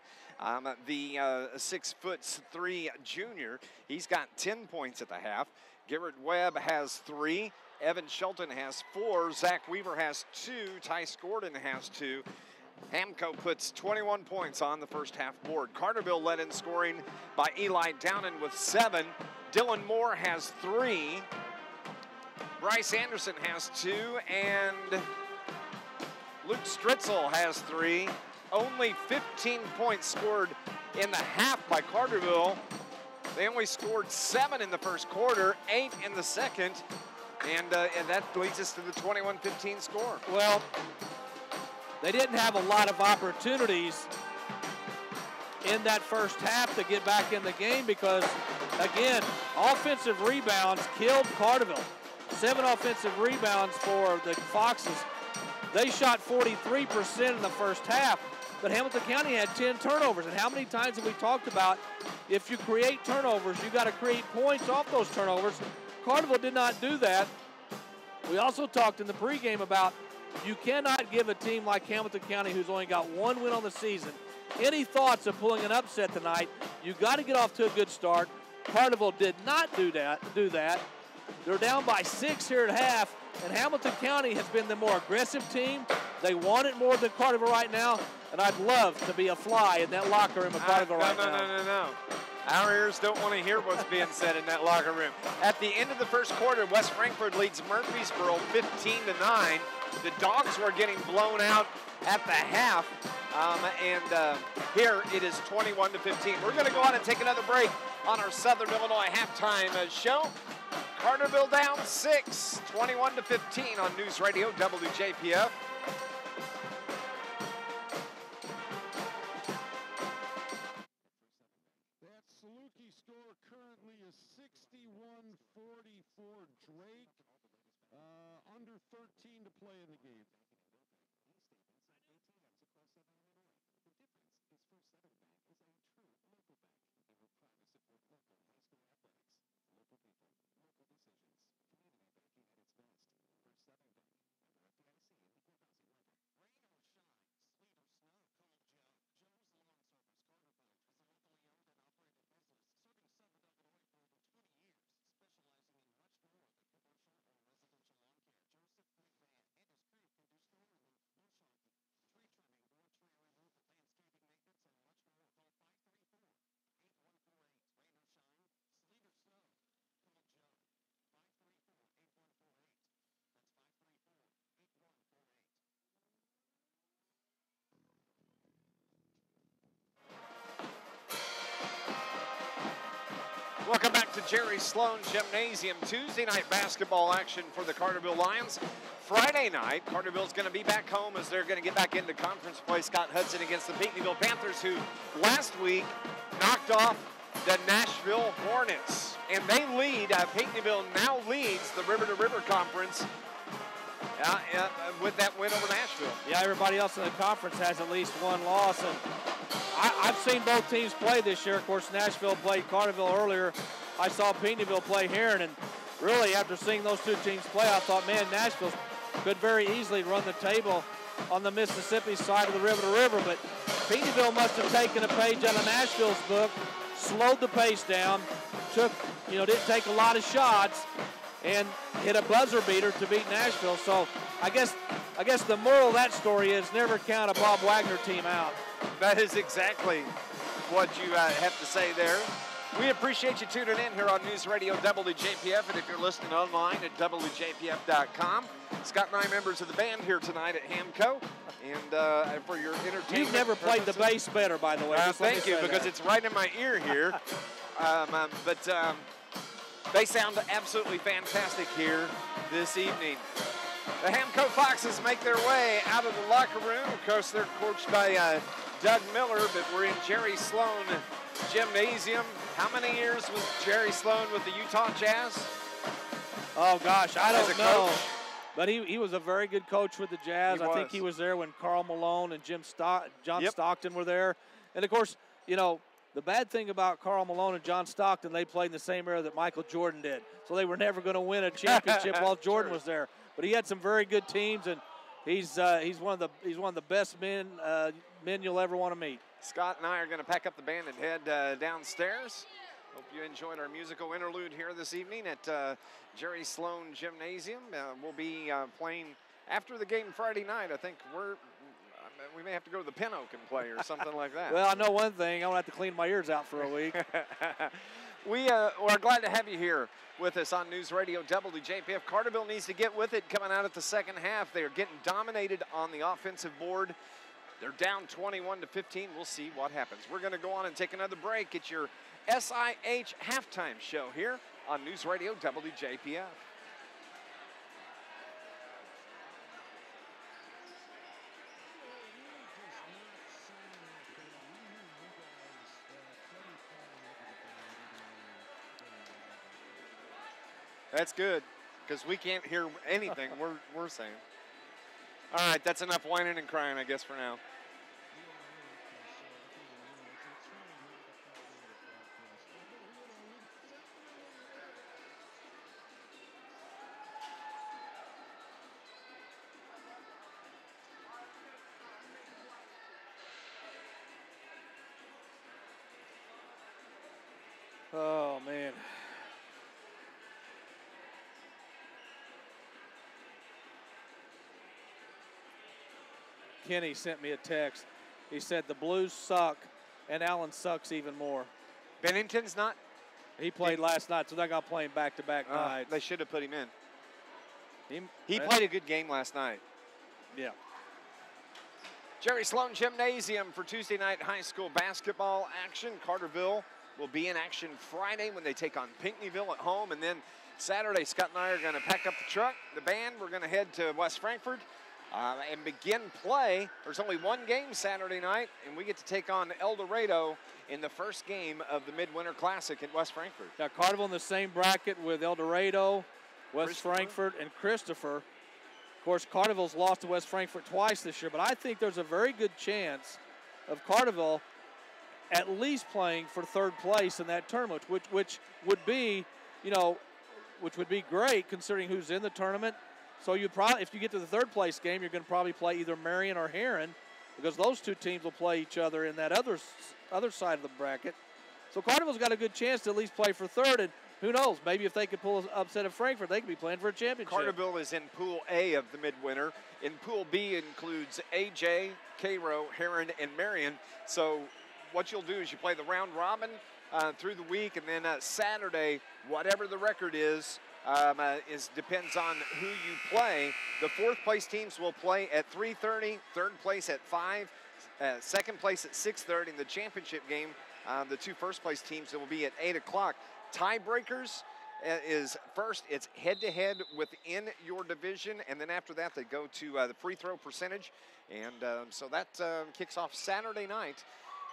the 6'3" junior. He's got 10 points at the half. Garrett Webb has 3. Evan Shelton has 4. Zach Weaver has 2. Tice Gordon has 2. Hamco puts 21 points on the first half board. Carterville led in scoring by Eli Downing with 7. Dylan Moore has 3. Bryce Anderson has 2, and Luke Stritzel has 3. Only 15 points scored in the half by Carterville. They only scored 7 in the first quarter, 8 in the second, and that leads us to the 21-15 score. Well, they didn't have a lot of opportunities in that first half to get back in the game because, again, offensive rebounds killed Carterville. 7 offensive rebounds for the Foxes. They shot 43% in the first half, but Hamilton County had 10 turnovers. And how many times have we talked about if you create turnovers, you got to create points off those turnovers. Carterville did not do that. We also talked in the pregame about you cannot give a team like Hamilton County, who's only got 1 win on the season, any thoughts of pulling an upset tonight. You got to get off to a good start. Carterville did not do that. They're down by 6 here at half, and Hamilton County has been the more aggressive team. They want it more than Carterville right now, and I'd love to be a fly in that locker room of Carterville right now. No. Our ears don't want to hear what's being said in that locker room. At the end of the first quarter, West Frankfort leads Murfreesboro 15-9. The Dogs were getting blown out at the half, and here it is 21-15. We're going to go on and take another break on our Southern Illinois halftime show. Carterville down 6, 21-15 on News Radio WJPF. That Saluki score currently is 61-44 Drake. Under 13 to play in the game. Welcome back to Jerry Sloan Gymnasium. Tuesday night basketball action for the Carterville Lions. Friday night, Carterville's going to be back home as they're going to get back into conference play. Scott Hudson against the Pinckneyville Panthers, who last week knocked off the Nashville Hornets. And they lead, Pinckneyville now leads the River to River Conference with that win over Nashville. Yeah, everybody else in the conference has at least one loss. And I've seen both teams play this year. Of course, Nashville played Carterville earlier. I saw Pinckneyville play Heron, and really, after seeing those two teams play, I thought, man, Nashville could very easily run the table on the Mississippi side of the River to River. But Pinckneyville must have taken a page out of Nashville's book, slowed the pace down, didn't take a lot of shots, and hit a buzzer beater to beat Nashville. So I guess the moral of that story is never count a Bob Wagner team out. That is exactly what you have to say there. We appreciate you tuning in here on News Radio WJPF, and if you're listening online at WJPF.com. Scott and I, members of the band here tonight at Hamco, and for your entertainment. You've never played the bass better, by the way. Thank you, because it's right in my ear here. They sound absolutely fantastic here this evening. The Hamco Foxes make their way out of the locker room. Of course, they're coached by Doug Miller, but we're in Jerry Sloan Gymnasium. How many years was Jerry Sloan with the Utah Jazz? Oh, gosh, I don't know. Coach? But he was a very good coach with the Jazz. I think he was there when Carl Malone and John Stockton were there. And, of course, the bad thing about Carl Malone and John Stockton, they played in the same era that Michael Jordan did. So they were never going to win a championship while Jordan was there. But he had some very good teams, and he's one of the best men you'll ever want to meet. Scott and I are going to pack up the band and head downstairs. Hope you enjoyed our musical interlude here this evening at Jerry Sloan Gymnasium. We'll be playing after the game Friday night. I think we may have to go to the Pin Oak and play or something like that. Well, I know one thing. I'm going to have to clean my ears out for a week. We are glad to have you here with us on News Radio WJPF. Carterville needs to get with it coming out of the second half. They are getting dominated on the offensive board. They're down 21-15. We'll see what happens. We're going to go on and take another break. It's your SIH halftime show here on News Radio WJPF. That's good, because we can't hear anything we're saying. All right, that's enough whining and crying, I guess, for now. Oh, man. Kenny sent me a text. He said the Blues suck and Allen sucks even more. Bennington's not? He played last night, so they're going to play him back-to-back nights. They should have put him in. He played a good game last night. Yeah. Jerry Sloan Gymnasium for Tuesday night high school basketball action. Carterville will be in action Friday when they take on Pinckneyville at home. And then Saturday, Scott and I are going to pack up the truck, the band. We're going to head to West Frankfort and begin play. There's only one game Saturday night, and we get to take on El Dorado in the first game of the Midwinter Classic at West Frankfort. Now, Carterville in the same bracket with El Dorado, West Frankfort, and Christopher. Of course, Carterville's lost to West Frankfort twice this year, but I think there's a very good chance of Carterville at least playing for third place in that tournament, which would be, which would be great considering who's in the tournament. So you probably, if you get to the third place game, you're going to probably play either Marion or Heron, because those two teams will play each other in that other side of the bracket. So Carterville's got a good chance to at least play for third, and who knows, maybe if they could pull an upset of Frankfort, they could be playing for a championship. Carterville is in Pool A of the Midwinter. In Pool B includes AJ, Cairo, Heron, and Marion. So what you'll do is you play the round robin through the week, and then Saturday, whatever the record is depends on who you play. The fourth place teams will play at 3:30, third place at 5, second place at 6:30. In the championship game, the two first place teams will be at 8 o'clock. Tiebreakers is first, it's head-to-head within your division, and then after that they go to the free throw percentage. And so that kicks off Saturday night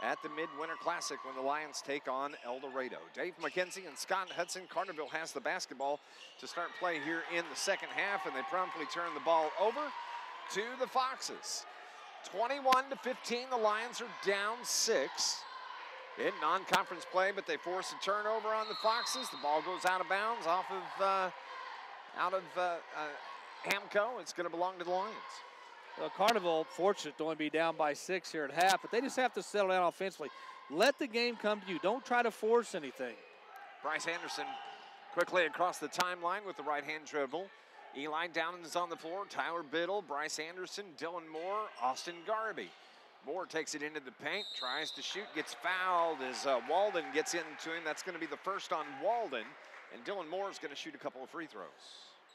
at the Midwinter Classic when the Lions take on El Dorado. Dave McKenzie and Scott Hudson. Carterville has the basketball to start play here in the second half, and they promptly turn the ball over to the Foxes. 21-15, the Lions are down 6 in non-conference play, but they force a turnover on the Foxes. The ball goes out of bounds off of Hamco. It's going to belong to the Lions. Well, Carterville fortunate to only be down by 6 here at half, but they just have to settle down offensively. Let the game come to you. Don't try to force anything. Bryce Anderson quickly across the timeline with the right-hand dribble. Eli Downing is on the floor. Tyler Biddle, Bryce Anderson, Dylan Moore, Austin Garby. Moore takes it into the paint, tries to shoot, gets fouled as Walden gets into him. That's going to be the first on Walden, and Dylan Moore is going to shoot a couple of free throws.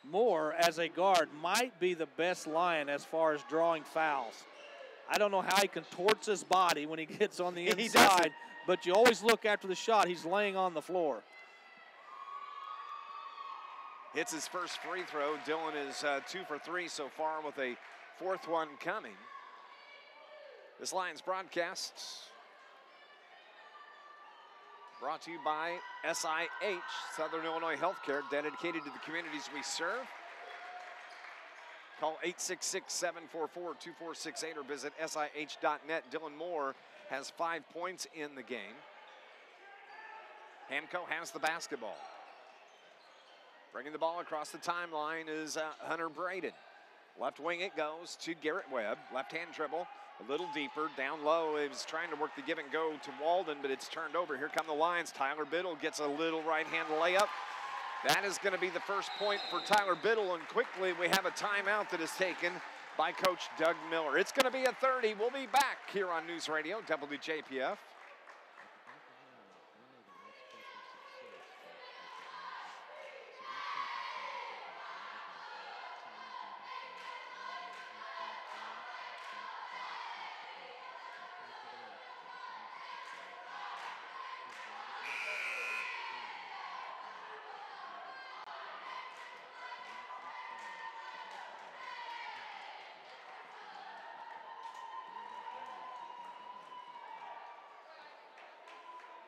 Moore, as a guard, might be the best Lion as far as drawing fouls. I don't know how he contorts his body when he gets on the inside, but you always look after the shot. He's laying on the floor. Hits his first free throw. Dylan is 2 for 3 so far with a fourth one coming. This Lions broadcast brought to you by SIH, Southern Illinois Healthcare, dedicated to the communities we serve. Call 866-744-2468 or visit SIH.net. Dylan Moore has 5 points in the game. Hamco has the basketball. Bringing the ball across the timeline is Hunter Braden. Left wing it goes to Garrett Webb. Left-hand dribble, a little deeper, down low. He was trying to work the give and go to Walden, but it's turned over. Here come the Lions. Tyler Biddle gets a little right-hand layup. That is going to be the first point for Tyler Biddle, and quickly we have a timeout that is taken by Coach Doug Miller. It's going to be a 30. We'll be back here on News Radio WJPF.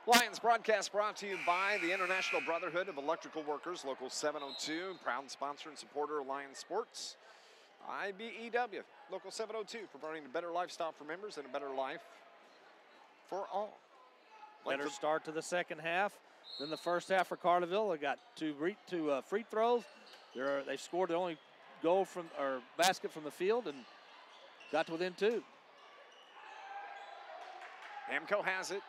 Lions broadcast brought to you by the International Brotherhood of Electrical Workers, Local 702, proud sponsor and supporter of Lions Sports. IBEW, Local 702, providing a better lifestyle for members and a better life for all. Better start to the second half than the first half for Carterville. They got two free throws. They scored the only goal from or basket from the field and got to within 2. Hamco has it.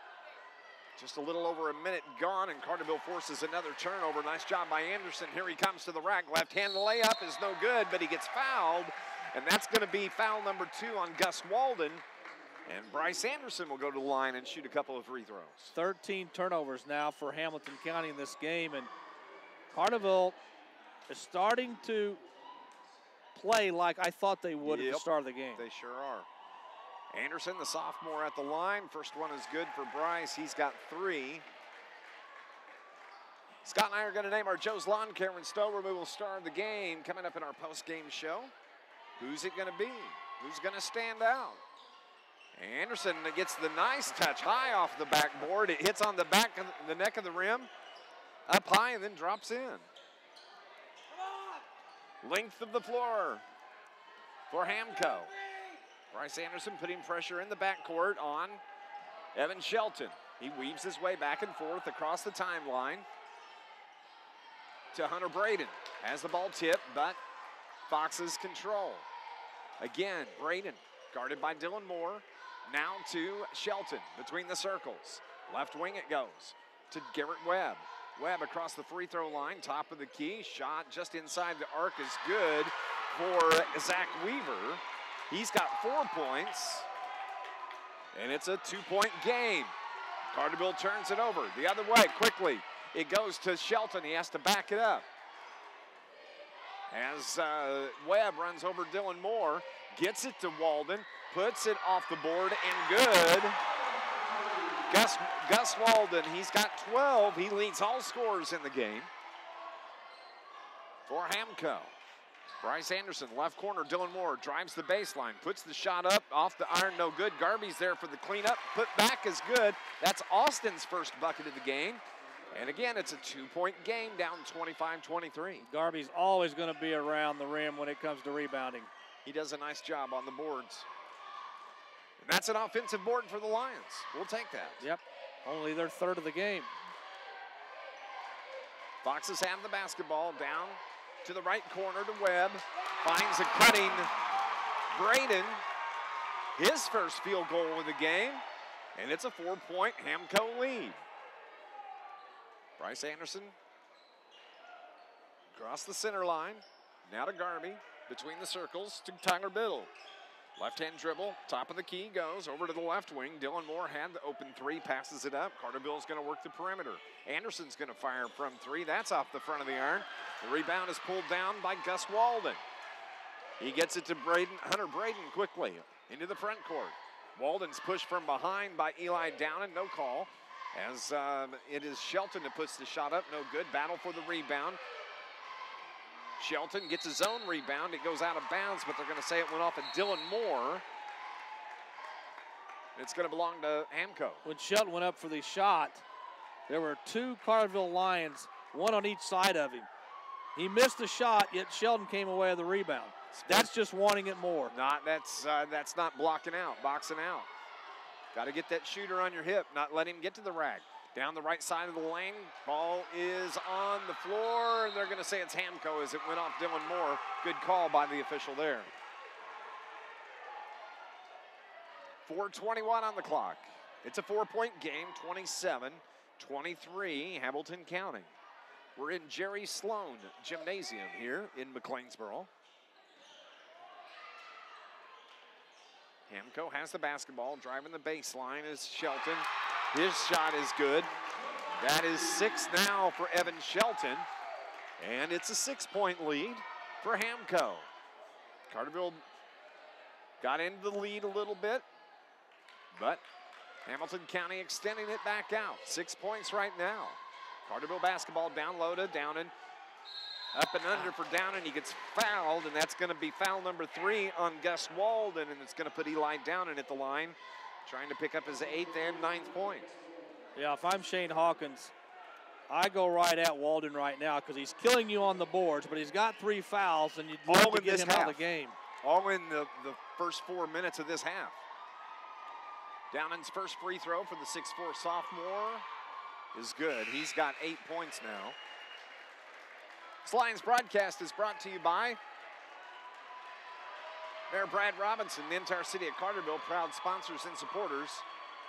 Just a little over a minute gone, and Carterville forces another turnover. Nice job by Anderson. Here he comes to the rack. Left-hand layup is no good, but he gets fouled, and that's going to be foul number 2 on Gus Walden. And Bryce Anderson will go to the line and shoot a couple of free throws. 13 turnovers now for Hamilton County in this game, and Carterville is starting to play like I thought they would at the start of the game. They sure are. Anderson, the sophomore, at the line. First one is good for Bryce. He's got 3. Scott and I are going to name our Joe's Lawn Care and Snow Removal star of the game coming up in our post-game show. Who's it going to be? Who's going to stand out? Anderson gets the nice touch high off the backboard. It hits on the back of the neck of the rim, up high, and then drops in. Length of the floor for Hamco. Bryce Anderson putting pressure in the backcourt on Evan Shelton. He weaves his way back and forth across the timeline to Hunter Braden. Has the ball tipped, but Foxes control. Again, Braden guarded by Dylan Moore. Now to Shelton between the circles. Left wing it goes to Garrett Webb. Webb across the free throw line, top of the key. Shot just inside the arc is good for Zach Weaver. He's got 4 points, and it's a 2-point game. Carterville turns it over the other way quickly. It goes to Shelton. He has to back it up. As Webb runs over Dylan Moore, gets it to Walden, puts it off the board, and good. Gus Walden, he's got 12. He leads all scorers in the game for Hamco. Bryce Anderson, left corner, Dylan Moore drives the baseline, puts the shot up, off the iron, no good. Garby's there for the cleanup, put back is good. That's Austin's first bucket of the game. And again, it's a 2-point game, down 25-23. Garby's always going to be around the rim when it comes to rebounding. He does a nice job on the boards. And that's an offensive board for the Lions. We'll take that. Yep, only their 3rd of the game. Foxes have the basketball down to the right corner to Webb. Finds a cutting Braden. His first field goal of the game. And it's a 4-point Hamco lead. Bryce Anderson across the center line. Now to Garby. Between the circles to Tyler Biddle. Left-hand dribble, top of the key goes over to the left wing. Dylan Moore had the open 3, passes it up. Carterville's going to work the perimeter. Anderson's going to fire from 3. That's off the front of the iron. The rebound is pulled down by Gus Walden. He gets it to Hunter Braden quickly into the front court. Walden's pushed from behind by Eli Downen, no call. As it is Shelton that puts the shot up, no good. Battle for the rebound. Shelton gets his own rebound. It goes out of bounds, but they're going to say it went off of Dylan Moore. It's going to belong to Hamco. When Shelton went up for the shot, there were 2 Carterville Lions, one on each side of him. He missed the shot, yet Shelton came away with the rebound. That's just wanting it more. That's not blocking out, boxing out. Got to get that shooter on your hip, not let him get to the rack. Down the right side of the lane, ball is on the floor, and they're going to say it's Hamco as it went off Dylan Moore. Good call by the official there. 4:21 on the clock. It's a 4-point game, 27-23, Hamilton County. We're in Jerry Sloan Gymnasium here in McLeansboro. Hamco has the basketball, driving the baseline is Shelton. His shot is good. That is 6 now for Evan Shelton. And it's a 6-point lead for Hamco. Carterville got into the lead a little bit, but Hamilton County extending it back out. 6 points right now. Carterville basketball down low to Downen. Up and under for Downen. He gets fouled, and that's going to be foul number 3 on Gus Walden, and it's going to put Eli Downen at the line, trying to pick up his 8th and 9th point. Yeah, if I'm Shane Hawkins, I go right at Walden right now because he's killing you on the boards, but he's got 3 fouls, and you'd love to get him out of the game. All in the first 4 minutes of this half. Downan's first free throw for the 6'4" sophomore is good. He's got 8 points now. This Lions broadcast is brought to you by Mayor Brad Robinson, the entire city of Carterville, proud sponsors and supporters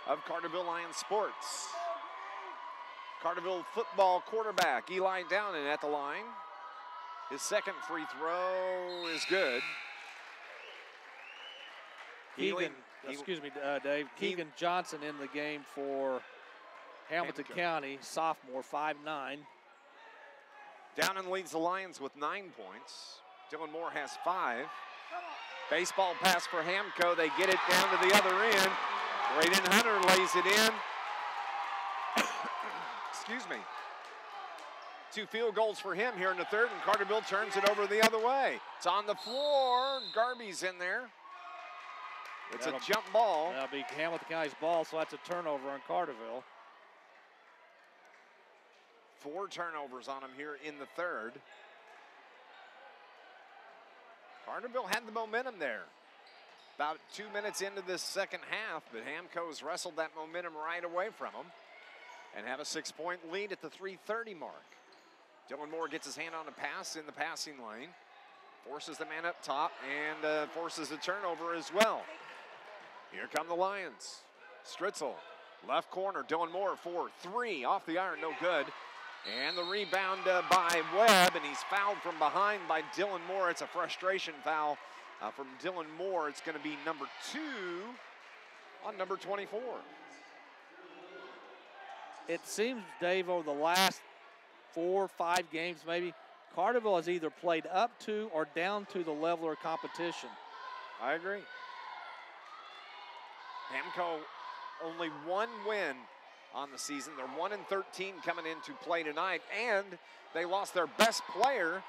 of Carterville Lions sports. Carterville football quarterback Eli Downan at the line. His second free throw is good. Dave. Keegan Johnson in the game for Hamilton County, sophomore, 5'9". Downan leads the Lions with 9 points. Dylan Moore has 5. Baseball pass for Hamco. They get it down to the other end. Braden Hunter lays it in. Excuse me. 2 field goals for him here in the third, and Carterville turns it over the other way. It's on the floor. Garby's in there. It's a jump ball. That'll be Hamilton County's ball, so that's a turnover on Carterville. 4 turnovers on him here in the third. Carterville had the momentum there. About 2 minutes into this second half, but Hamco's wrestled that momentum right away from him and have a 6-point lead at the 3:30 mark. Dylan Moore gets his hand on a pass in the passing lane, forces the man up top, and forces a turnover as well. Here come the Lions. Stritzel, left corner, Dylan Moore for 3, off the iron, no good. And the rebound by Webb, and he's fouled from behind by Dylan Moore. It's a frustration foul from Dylan Moore. It's going to be number 2 on number 24. It seems, Dave, over the last 4 or 5 games maybe, Carterville has either played up to or down to the level of competition. I agree. Hamco only 1 win on the season. They're 1-13 coming into play tonight, and they lost their best player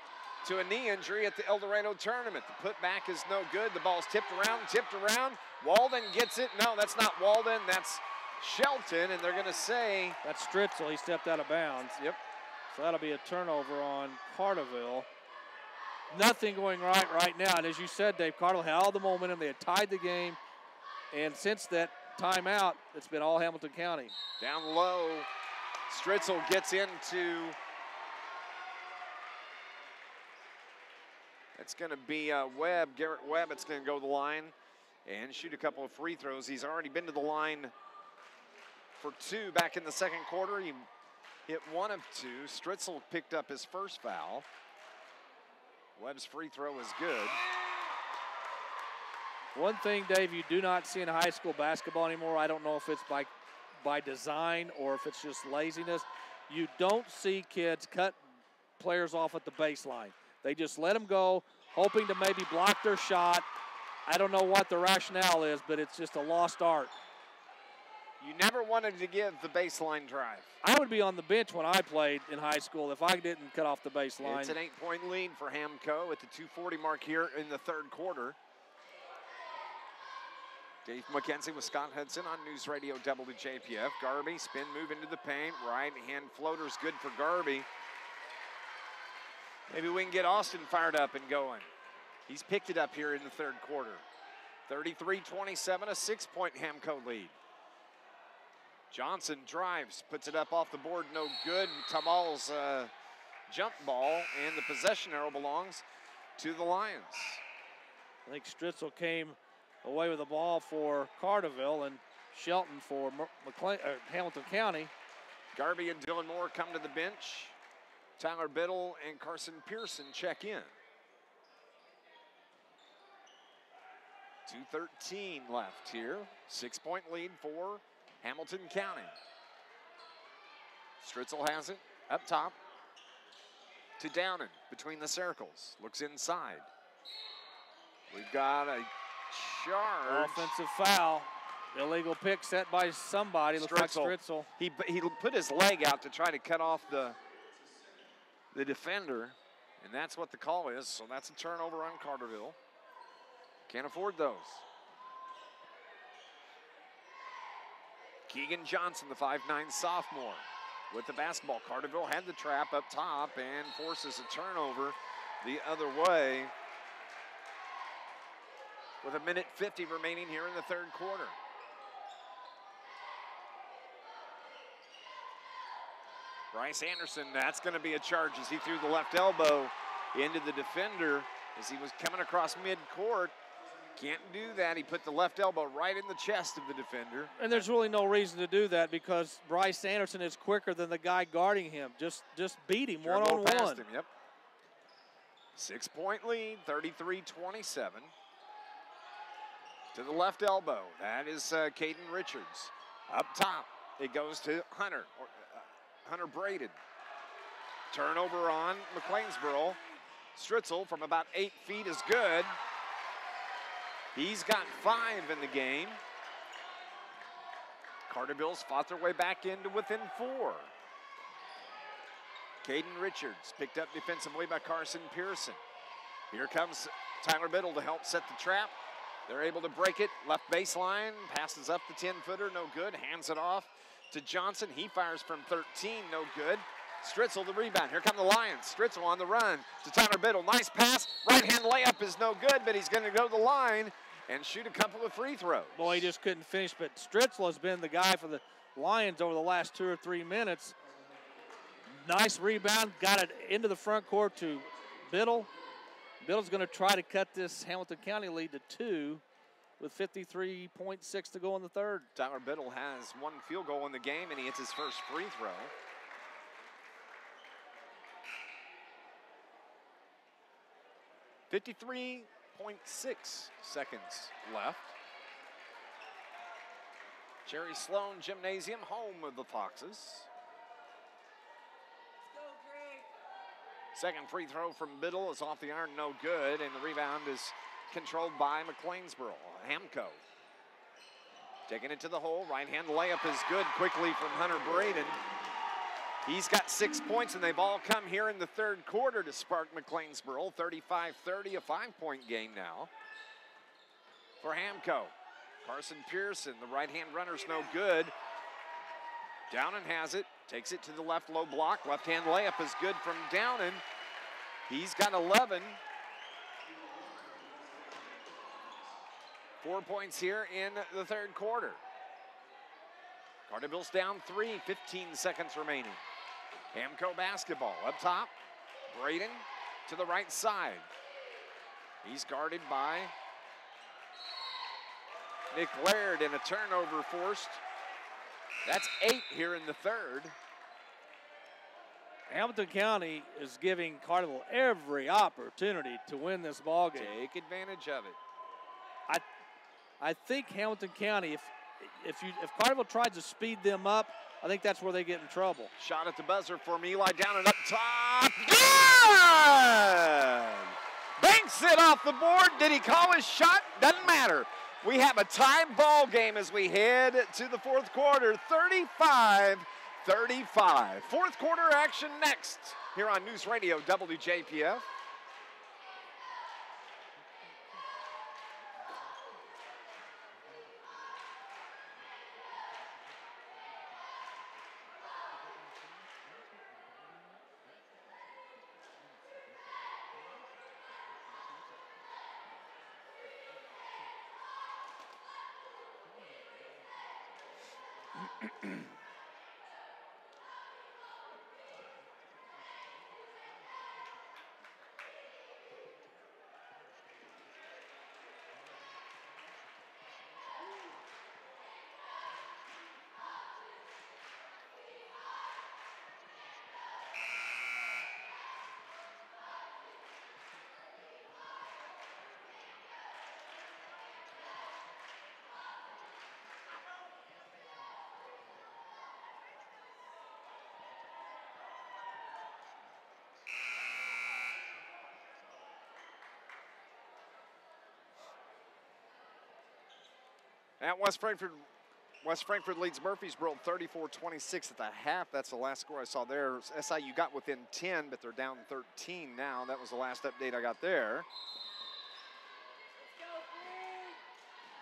to a knee injury at the El Dorado tournament. The putback is no good. The ball's tipped around. Walden gets it. No, that's not Walden. That's Shelton, and they're going to say... That's Stritzel. He stepped out of bounds. Yep. So that'll be a turnover on Carterville. Nothing going right now. And as you said, Dave, Carterville had all the momentum. They had tied the game. And since that timeout, it's been all Hamilton County. Down low, Stritzel gets into... It's going to be Webb, Garrett Webb. It's going to go to the line and shoot a couple of free throws. He's already been to the line for 2 back in the second quarter. He hit 1 of 2. Stritzel picked up his first foul. Webb's free throw is good. One thing, Dave, you do not see in high school basketball anymore. I don't know if it's by design or if it's just laziness. You don't see kids cut players off at the baseline. They just let them go, hoping to maybe block their shot. I don't know what the rationale is, but it's just a lost art. You never wanted to give the baseline drive. I would be on the bench when I played in high school if I didn't cut off the baseline. It's an 8-point lead for Hamco at the 2:40 mark here in the third quarter. Dave McKenzie with Scott Hudson on News Radio WJPF. Garby, spin move into the paint. Right hand floater's good for Garby. Maybe we can get Austin fired up and going. He's picked it up here in the third quarter. 33-27, a 6-point Hamco lead. Johnson drives, puts it up off the board, no good. Tamal's jump ball, and the possession arrow belongs to the Lions. I think Stritzel came away with the ball for Carterville and Shelton for Hamilton County. Garby and Dylan Moore come to the bench. Tyler Biddle and Carson Pearson check in. 2:13 left here. 6-point lead for Hamilton County. Stritzel has it up top to Downan between the circles. Looks inside. We've got a charge. Offensive foul. Illegal pick set by somebody. Looks like Stritzel. He put his leg out to try to cut off the defender, and that's what the call is. So that's a turnover on Carterville. Can't afford those. Keegan Johnson, the 5'9 sophomore, with the basketball. Carterville had the trap up top and forces a turnover the other way with 1:50 remaining here in the third quarter. Bryce Anderson, that's going to be a charge as he threw the left elbow into the defender as he was coming across midcourt. Can't do that. He put the left elbow right in the chest of the defender. And there's really no reason to do that because Bryce Anderson is quicker than the guy guarding him. Just beat him one-on-one. Past him, yep. 6-point lead, 33-27. To the left elbow. That is Caden Richards. Up top, it goes to Hunter. Hunter Braden. Turnover on McLeansboro. Stritzel from about 8 feet is good. He's got 5 in the game. Carterville's fought their way back into within 4. Caden Richards picked up defensively by Carson Pearson. Here comes Tyler Biddle to help set the trap. They're able to break it. Left baseline, passes up the 10-footer, no good. Hands it off to Johnson. He fires from 13, no good. Stritzel the rebound. Here come the Lions. Stritzel on the run to Tyler Biddle. Nice pass. Right-hand layup is no good, but he's going to go to the line and shoot a couple of free throws. Boy, he just couldn't finish, but Stritzel has been the guy for the Lions over the last 2 or 3 minutes. Nice rebound. Got it into the front court to Biddle. Biddle's going to try to cut this Hamilton County lead to 2 with 53.6 to go in the third. Tyler Biddle has 1 field goal in the game, and he hits his first free throw. .6 seconds left. Jerry Sloan Gymnasium, home of the Foxes. Second free throw from Biddle is off the iron, no good, and the rebound is controlled by McLeansboro. Hamco taking it to the hole. Right-hand layup is good quickly from Hunter Braden. He's got 6 points, and they've all come here in the third quarter to spark McLeansboro. 35-30, a 5-point game now for Hamco. Carson Pearson, the right-hand runner's no good. Downen has it, takes it to the left low block. Left-hand layup is good from Downen. He's got 11. 4 points here in the third quarter. Carterville's down 3, 15 seconds remaining. Hamco basketball up top. Braden to the right side. He's guarded by Nick Laird, and a turnover forced. That's 8 here in the third. Hamilton County is giving Carterville every opportunity to win this ball game. Take advantage of it. I think Hamilton County, if Carterville tries to speed them up, I think that's where they get in trouble. Shot at the buzzer for Eli down and up top. Good! Banks it off the board. Did he call his shot? Doesn't matter. We have a tied ball game as we head to the fourth quarter. 35-35. Fourth quarter action next here on News Radio WJPF. At West Frankfort leads Murfreesboro 34-26 at the half. That's the last score I saw there. SIU got within 10, but they're down 13 now. That was the last update I got there.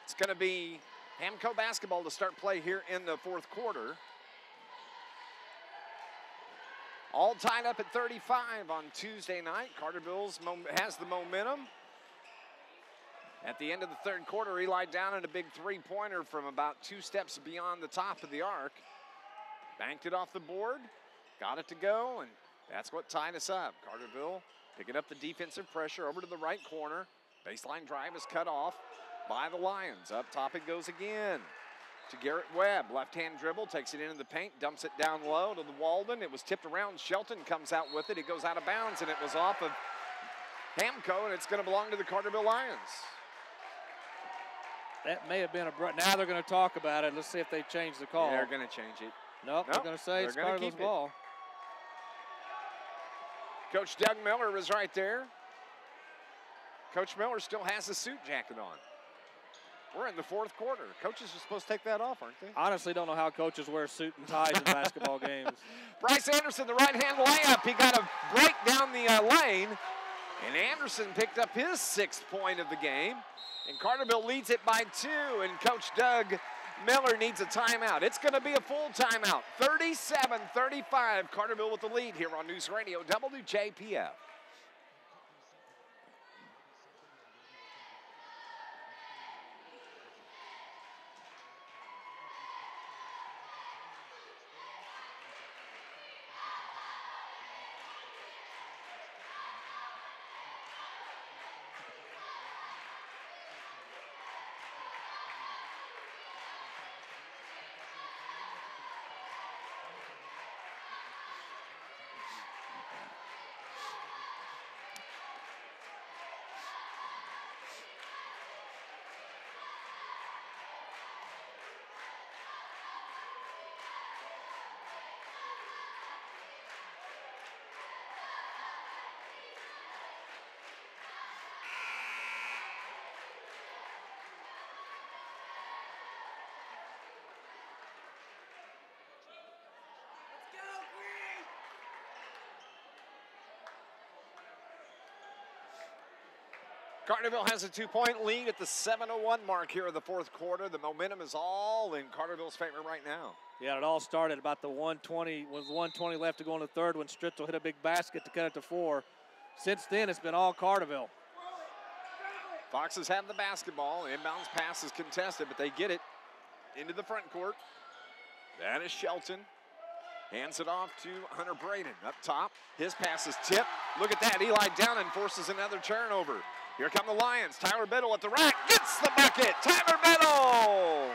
It's going to be Hamco basketball to start play here in the fourth quarter. All tied up at 35 on Tuesday night. Carterville has the momentum. At the end of the third quarter, Eli down in a big three-pointer from about 2 steps beyond the top of the arc. Banked it off the board, got it to go, and that's what tied us up. Carterville picking up the defensive pressure over to the right corner. Baseline drive is cut off by the Lions. Up top it goes again to Garrett Webb. Left-hand dribble, takes it into the paint, dumps it down low to the Walden. It was tipped around. Shelton comes out with it. It goes out of bounds, and it was off of Hamco, and it's going to belong to the Carterville Lions. That may have been now they're going to talk about it. Let's see if they change the call. They're going to change it. Nope, they're going to say it's Carterville's ball. Coach Doug Miller was right there. Coach Miller still has a suit jacket on. We're in the fourth quarter. Coaches are supposed to take that off, aren't they? Honestly, don't know how coaches wear suit and ties in basketball games. Bryce Anderson, the right-hand layup. He got a break down the lane, and Anderson picked up his 6th point of the game. And Carterville leads it by 2, and Coach Doug Miller needs a timeout. It's going to be a full timeout. 37-35, Carterville with the lead here on News Radio WJPF. Carterville has a 2-point lead at the 7:01 mark here of the fourth quarter. The momentum is all in Carterville's favor right now. Yeah, it all started about the 1:20, with 1:20 left to go in the third when Stritzel hit a big basket to cut it to 4. Since then, it's been all Carterville. Foxes have the basketball. Inbounds pass is contested, but they get it into the front court. That is Shelton. Hands it off to Hunter Braden up top. His pass is tipped. Look at that. Eli Downen forces another turnover. Here come the Lions. Tyler Biddle at the rack. Gets the bucket. Tyler Biddle.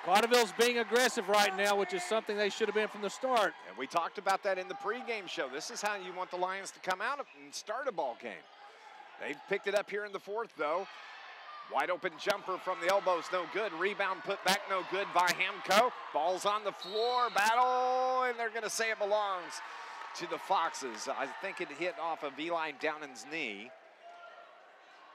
Carterville's being aggressive right now, which is something they should have been from the start. And we talked about that in the pregame show. This is how you want the Lions to come out and start a ball game. They've picked it up here in the fourth, though. Wide open jumper from the elbows, no good. Rebound put back, no good by Hamco. Ball's on the floor, battle, and they're going to say it belongs to the Foxes. I think it hit off of Eli Downen's knee.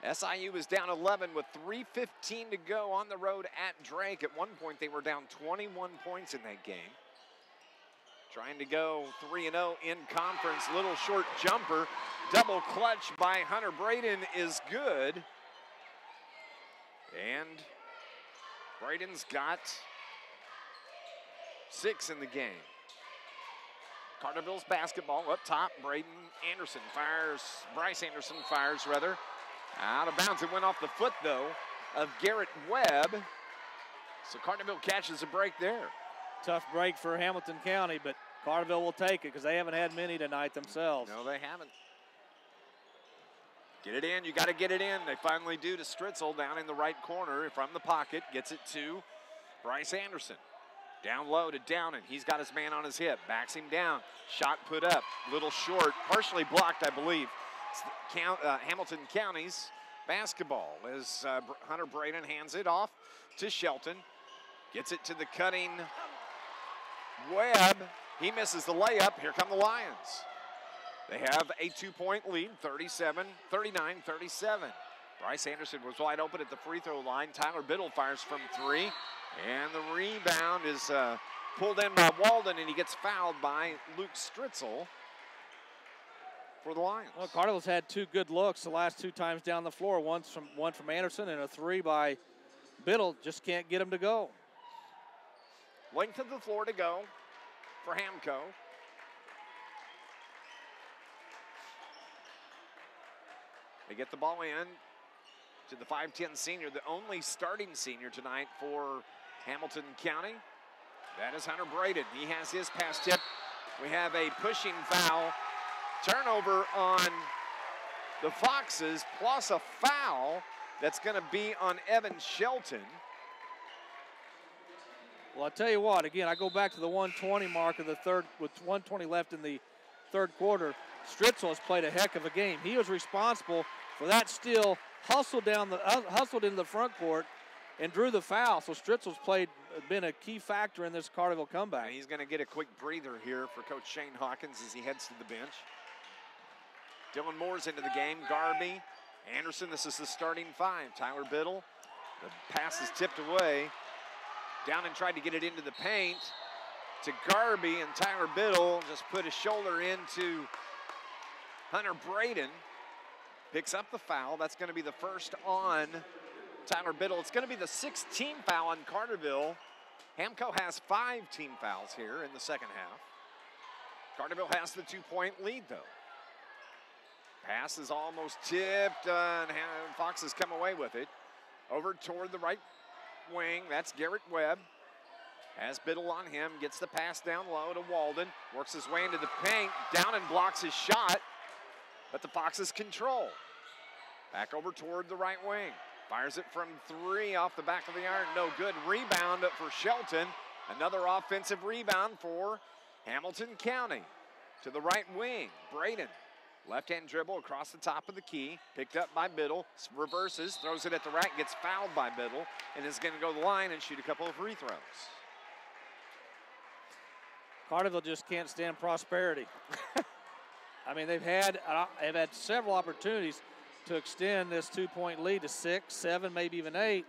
SIU is down 11 with 3:15 to go on the road at Drake. At one point, they were down 21 points in that game. Trying to go 3-0 in conference. Little short jumper. Double clutch by Hunter Braden is good. And Braden's got 6 in the game. Carterville's basketball up top. Bryce Anderson fires rather. Out of bounds. It went off the foot, though, of Garrett Webb. So Carterville catches a break there. Tough break for Hamilton County, but Carterville will take it because they haven't had many tonight themselves. No, they haven't. Get it in. You got to get it in. They finally do to Stritzel down in the right corner from the pocket. Gets it to Bryce Anderson. Down low to Downen. He's got his man on his hip. Backs him down. Shot put up. Little short. Partially blocked, I believe. Hamilton County's basketball as Hunter Braden hands it off to Shelton. Gets it to the cutting Webb. He misses the layup. Here come the Lions. They have a 2-point lead, 39-37. Bryce Anderson was wide open at the free throw line. Tyler Biddle fires from 3. And the rebound is pulled in by Walden, and he gets fouled by Luke Stritzel for the Lions. Well, Carterville's had 2 good looks the last 2 times down the floor. One from Anderson and a 3 by Biddle just can't get him to go. Length of the floor to go for Hamco. They get the ball in to the 5'10 senior, the only starting senior tonight for Hamilton County. That is Hunter Braden. He has his pass tip. We have a pushing foul. Turnover on the Foxes, plus a foul that's going to be on Evan Shelton. Well, I'll tell you what, again, I go back to the 120 mark of the third, with 120 left in the third quarter. Stritzel has played a heck of a game. He was responsible for that steal, hustled into the front court, and drew the foul. So Stritzel's been a key factor in this Carterville comeback. And he's going to get a quick breather here for Coach Shane Hawkins as he heads to the bench. Dylan Moore's into the game. Garby, Anderson, this is the starting five. Tyler Biddle, the pass is tipped away. Down and tried to get it into the paint to Garby, and Tyler Biddle just put his shoulder into Hunter Braden. Picks up the foul. That's going to be the first on Tyler Biddle. It's going to be the 16th foul on Carterville. Hamco has 5 team fouls here in the second half. Carterville has the 2-point lead, though. Pass is almost tipped, and Foxes come away with it. Over toward the right wing, that's Garrett Webb. Has Biddle on him, gets the pass down low to Walden. Works his way into the paint, down and blocks his shot. But the Foxes control. Back over toward the right wing. Fires it from 3 off the back of the iron. No good. Rebound for Shelton. Another offensive rebound for Hamilton County. To the right wing, Braden. Left-hand dribble across the top of the key. Picked up by Biddle. Reverses, throws it at the rack, gets fouled by Biddle, and is going to go to the line and shoot a couple of free throws. Carterville just can't stand prosperity. I mean, they've had several opportunities to extend this 2-point lead to 6, 7, maybe even 8.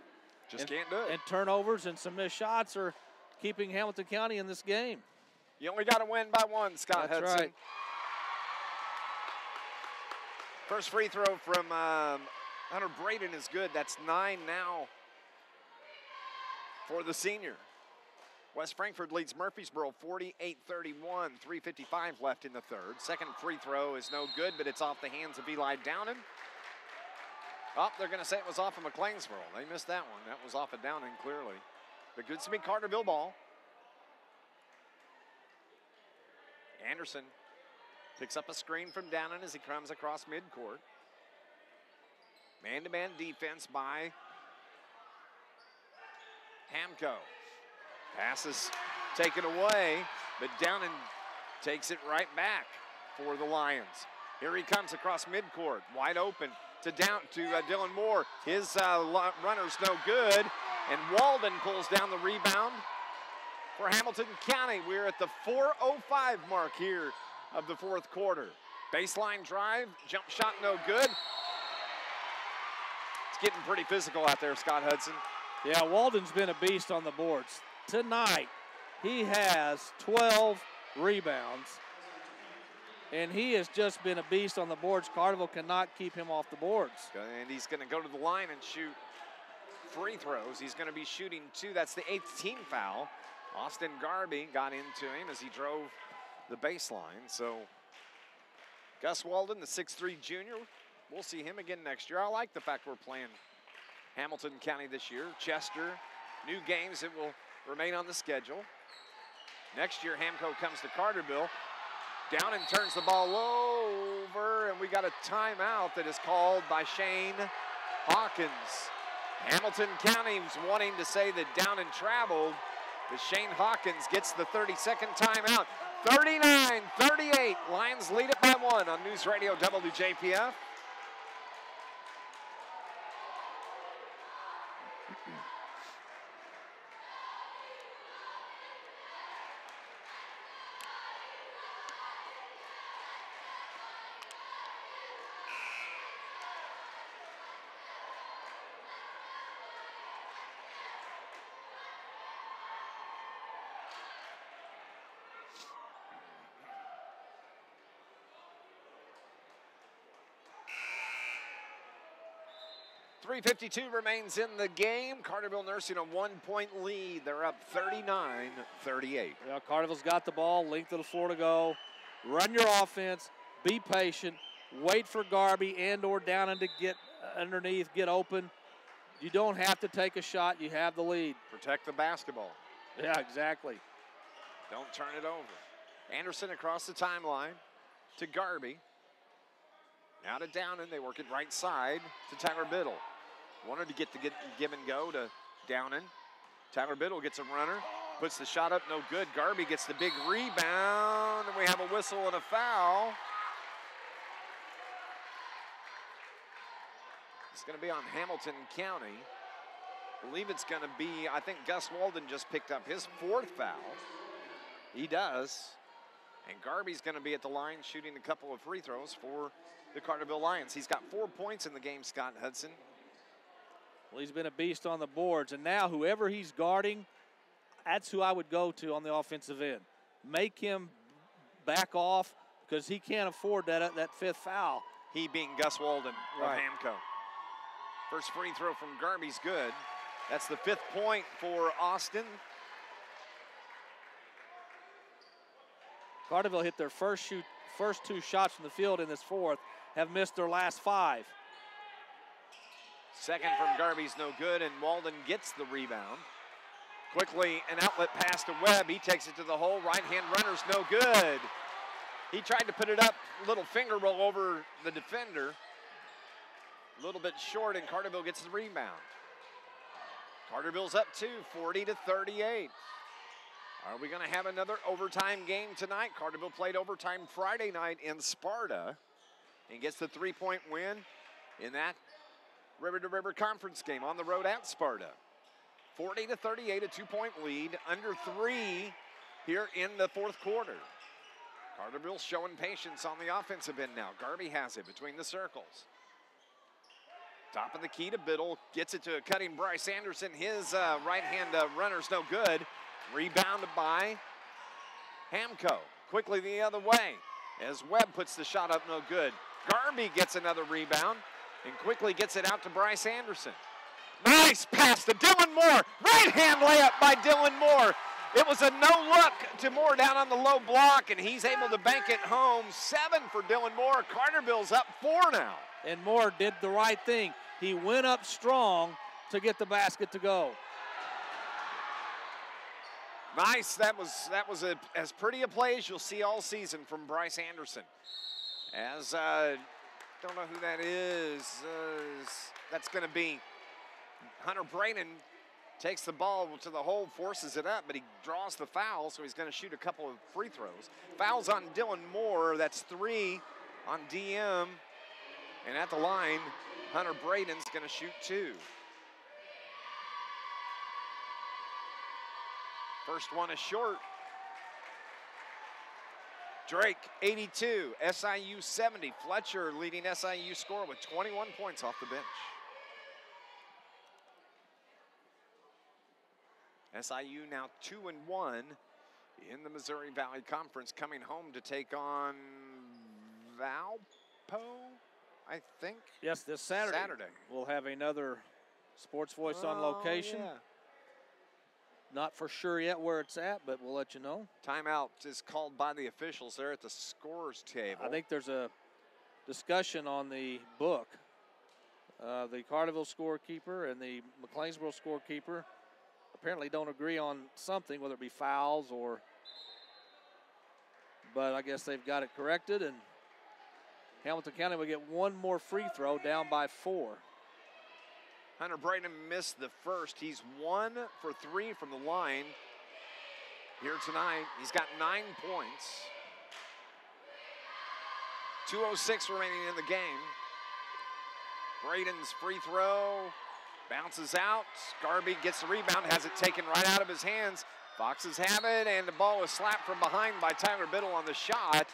Just can't do it. And turnovers and some missed shots are keeping Hamilton County in this game. You only got to win by 1, Scott That's Hudson. Right. First free throw from Hunter Braden is good. That's 9 now for the senior. West Frankfort leads Murfreesboro 48-31, 3:55 left in the third. Second free throw is no good, but it's off the hands of Eli Downing. Oh, they're going to say it was off of McLeansboro. They missed that one. That was off of Downing, clearly. But good to be Carterville ball. Anderson picks up a screen from Downing as he comes across midcourt. Man-to-man defense by Hamco. Passes taken away, but Downing takes it right back for the Lions. Here he comes across midcourt, wide open to Dylan Moore. His runner's no good, and Walden pulls down the rebound for Hamilton County. We're at the 4:05 mark here of the fourth quarter. Baseline drive, jump shot no good. It's getting pretty physical out there, Scott Hudson. Yeah, Walden's been a beast on the boards. Tonight, he has 12 rebounds, and he has just been a beast on the boards. Carterville cannot keep him off the boards. And he's going to go to the line and shoot free throws. He's going to be shooting 2. That's the 8th team foul. Austin Garby got into him as he drove the baseline. So Gus Walden, the 6'3 junior, we'll see him again next year. I like the fact we're playing Hamilton County this year. Chester, new games that will remain on the schedule. Next year, Hamco comes to Carterville. Down and turns the ball over, and we got a timeout that is called by Shane Hawkins. Hamilton County was wanting to say that down and traveled, but Shane Hawkins gets the 30-second timeout. 39-38, Lions lead it by 1 on NewsRadio WJPF. 3:52 remains in the game. Carterville nursing a 1-point lead. They're up 39-38. Well, Carterville's got the ball, length of the floor to go. Run your offense, be patient, wait for Garby and or Downing to get underneath, get open. You don't have to take a shot. You have the lead. Protect the basketball. Yeah, exactly. Don't turn it over. Anderson across the timeline to Garby. Now to Downing. They work it right side to Tyler Biddle. Wanted to get the give and go to Downing. Tyler Biddle gets a runner. Puts the shot up, no good. Garby gets the big rebound, and we have a whistle and a foul. It's going to be on Hamilton County. I believe it's going to be, I think Gus Walden just picked up his 4th foul. He does. And Garby's going to be at the line shooting a couple of free throws for the Carterville Lions. He's got 4 points in the game, Scott Hudson. Well, he's been a beast on the boards, and now whoever he's guarding, that's who I would go to on the offensive end. Make him back off because he can't afford that 5th foul. He being Gus Walden Right. of Hamco. First free throw from Garby's good. That's the 5th point for Austin. Carterville hit their first 2 shots from the field in this 4th, have missed their last 5. Second from Garby's no good, and Walden gets the rebound. Quickly, an outlet pass to Webb. He takes it to the hole. Right-hand runner's no good. He tried to put it up, little finger roll over the defender. A little bit short, and Carterville gets the rebound. Carterville's up 2, 40-38. Are we going to have another overtime game tonight? Carterville played overtime Friday night in Sparta and gets the 3-point win in that river-to-river conference game on the road at Sparta. 40-38, a 2-point lead, under 3 here in the 4th quarter. Carterville showing patience on the offensive end now. Garby has it between the circles. Top of the key to Biddle, gets it to a cutting Bryce Anderson. His right-hand runner's no good. Rebounded by Hamco. Quickly the other way as Webb puts the shot up, no good. Garby gets another rebound and quickly gets it out to Bryce Anderson. Nice pass to Dylan Moore. Right-hand layup by Dylan Moore. It was a no-look to Moore down on the low block, and he's able to bank it home. 7 for Dylan Moore. Carterville's up 4 now. And Moore did the right thing. He went up strong to get the basket to go. Nice. That was as pretty a play as you'll see all season from Bryce Anderson. As don't know who that is. That's going to be Hunter Braden. Takes the ball to the hole, forces it up, but he draws the foul, so he's going to shoot a couple of free throws. Fouls on Dylan Moore. That's 3 on DM. And at the line, Hunter Braden's going to shoot 2. First one is short. Drake, 82. SIU, 70. Fletcher leading SIU score with 21 points off the bench. SIU now 2-1 in the Missouri Valley Conference, coming home to take on Valpo, I think. Yes, this Saturday. We'll have another Sports Voice on location. Yeah. Not for sure yet where it's at, but we'll let you know. Timeout is called by the officials there at the scorer's table. I think there's a discussion on the book. The Carterville scorekeeper and the McLeansboro scorekeeper apparently don't agree on something, whether it be fouls or, but I guess they've got it corrected, and Hamilton County will get one more free throw, down by 4. Hunter Braden missed the first. He's 1 for 3 from the line here tonight. He's got 9 points. 2:06 remaining in the game. Braden's free throw bounces out. Garby gets the rebound, has it taken right out of his hands. Foxes have it, and the ball was slapped from behind by Tyler Biddle on the shot.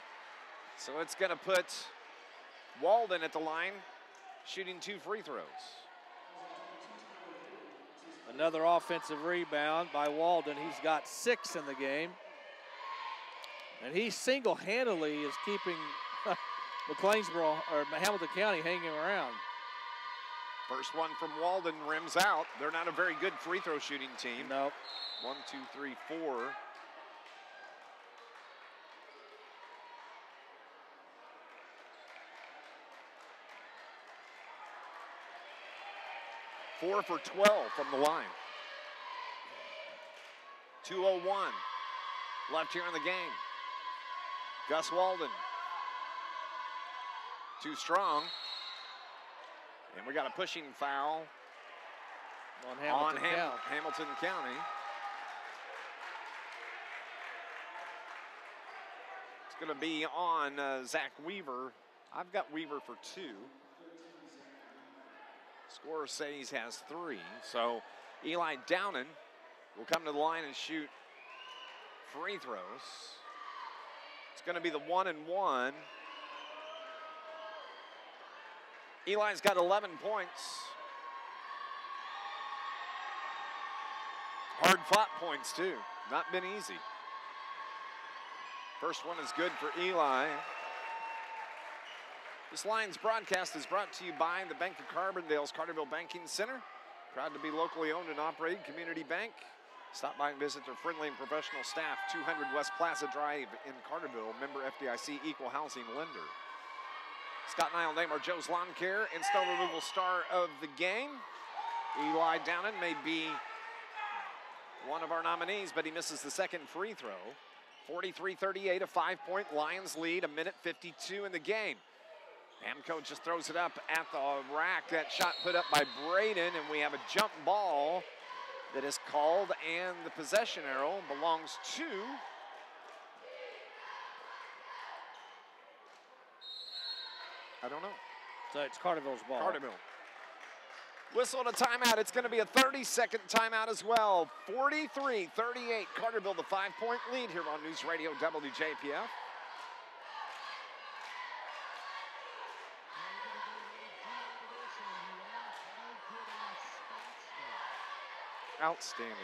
So it's going to put Walden at the line, shooting 2 free throws. Another offensive rebound by Walden. He's got 6 in the game. And he single-handedly is keeping McLeansboro or Hamilton County hanging around. First one from Walden rims out. They're not a very good free throw shooting team. Nope. 1, 2, 3, 4. Four for 12 from the line. 2:01 left here in the game. Gus Walden. Too strong. And we got a pushing foul On Hamilton Hamilton County. It's going to be on Zach Weaver. I've got Weaver for 2. Scorer says he has 3. So Eli Downen will come to the line and shoot free throws. It's going to be the 1 and 1. Eli's got 11 points. Hard fought points too. Not been easy. First one is good for Eli. This Lions broadcast is brought to you by the Bank of Carbondale's Carterville Banking Center. Proud to be locally owned and operated community bank. Stop by and visit their friendly and professional staff, 200 West Plaza Drive in Carterville, member FDIC equal housing lender. Scott and I will name our Joe's Lawn Care and Snow Removal star of the game. Eli Downen may be one of our nominees, but he misses the second free throw. 43-38, a 5-point Lions lead, 1:52 in the game. Hamco just throws it up at the rack. That shot put up by Braden, and we have a jump ball that is called, and the possession arrow belongs to I don't know. So it's Carterville's ball. Carterville. Whistle and a timeout. It's going to be a 30-second timeout as well. 43-38. Carterville, the 5-point lead here on NewsRadio WJPF. Outstanding.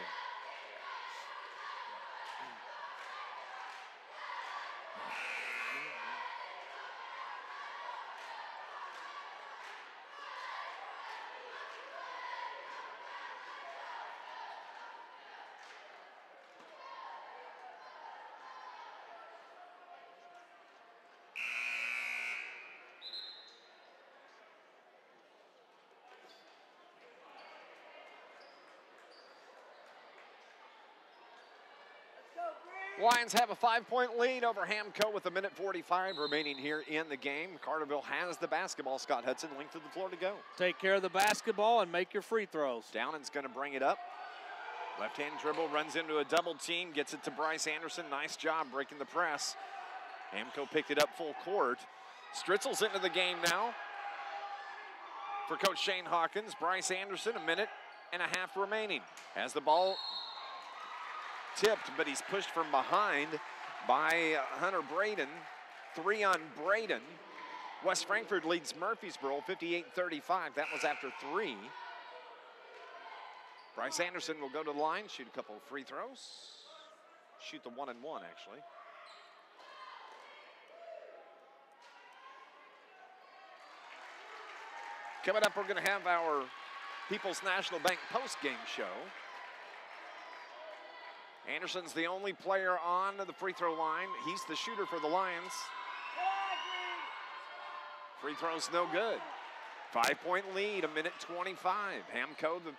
Lions have a 5-point lead over Hamco with 1:45 remaining here in the game. Carterville has the basketball. Scott Hudson, length of the floor to go. Take care of the basketball and make your free throws. Downan's going to bring it up. Left-hand dribble, runs into a double team, gets it to Bryce Anderson. Nice job breaking the press. Hamco picked it up full court. Stritzel's into the game now for Coach Shane Hawkins. Bryce Anderson, 1.5 remaining. Has the ball tipped, but he's pushed from behind by Hunter Braden. 3 on Braden. West Frankfort leads Murfreesboro 58-35. That was after 3. Bryce Anderson will go to the line, shoot a couple of free throws. Shoot the 1 and 1, actually. Coming up, we're going to have our People's National Bank post-game show. Anderson's the only player on the free throw line. He's the shooter for the Lions. Free throw's no good. 5-point lead, 1:25. Hamco, the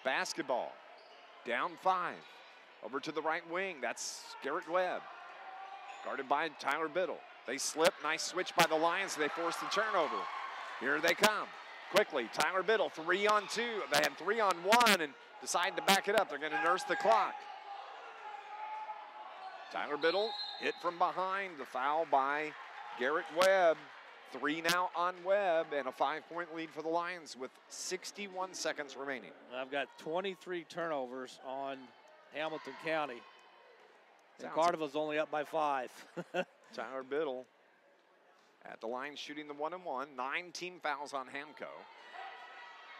basketball. Down 5. Over to the right wing. That's Garrett Webb. Guarded by Tyler Biddle. They slip. Nice switch by the Lions. They force the turnover. Here they come. Quickly, Tyler Biddle, 3 on 2. They had 3 on 1 and decide to back it up. They're going to nurse the clock. Tyler Biddle hit from behind. The foul by Garrett Webb. 3 now on Webb, and a 5-point lead for the Lions with 61 seconds remaining. I've got 23 turnovers on Hamilton County. And Carterville's only up by 5. Tyler Biddle at the line shooting the 1 and 1. 9 team fouls on Hamco.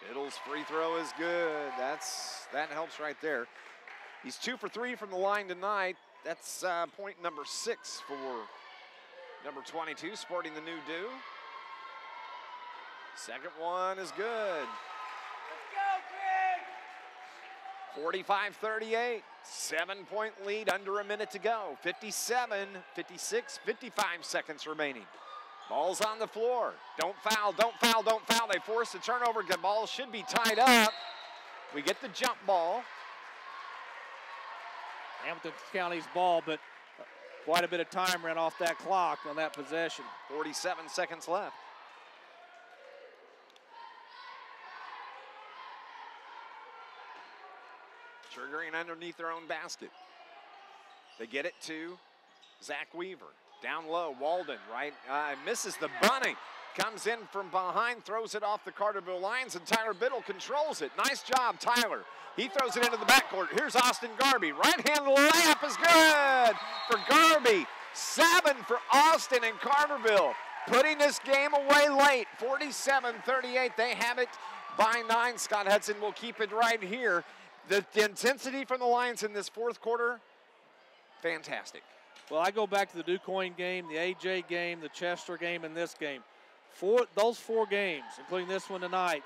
Biddle's free throw is good. That helps right there. He's 2 for 3 from the line tonight. That's point number 6 for number 22, sporting the new do. Second one is good. 45-38, 7-point lead, under a minute to go. 57, 56, 55 seconds remaining. Ball's on the floor. Don't foul, don't foul, don't foul. They force the turnover. The ball should be tied up. We get the jump ball. Hamilton County's ball, but quite a bit of time ran off that clock on that possession. 47 seconds left. Triggering underneath their own basket. They get it to Zach Weaver. Down low, Walden, right? Misses the bunny. Comes in from behind, throws it off the Carterville Lions, and Tyler Biddle controls it. Nice job, Tyler. He throws it into the backcourt. Here's Austin Garby. Right-hand layup is good for Garby. 7 for Austin and Carterville. Putting this game away late. 47-38. They have it by 9. Scott Hudson will keep it right here. The intensity from the Lions in this fourth quarter, fantastic. Well, I go back to the DuQuoin game, the AJ game, the Chester game, and this game. Those 4 games, including this one tonight,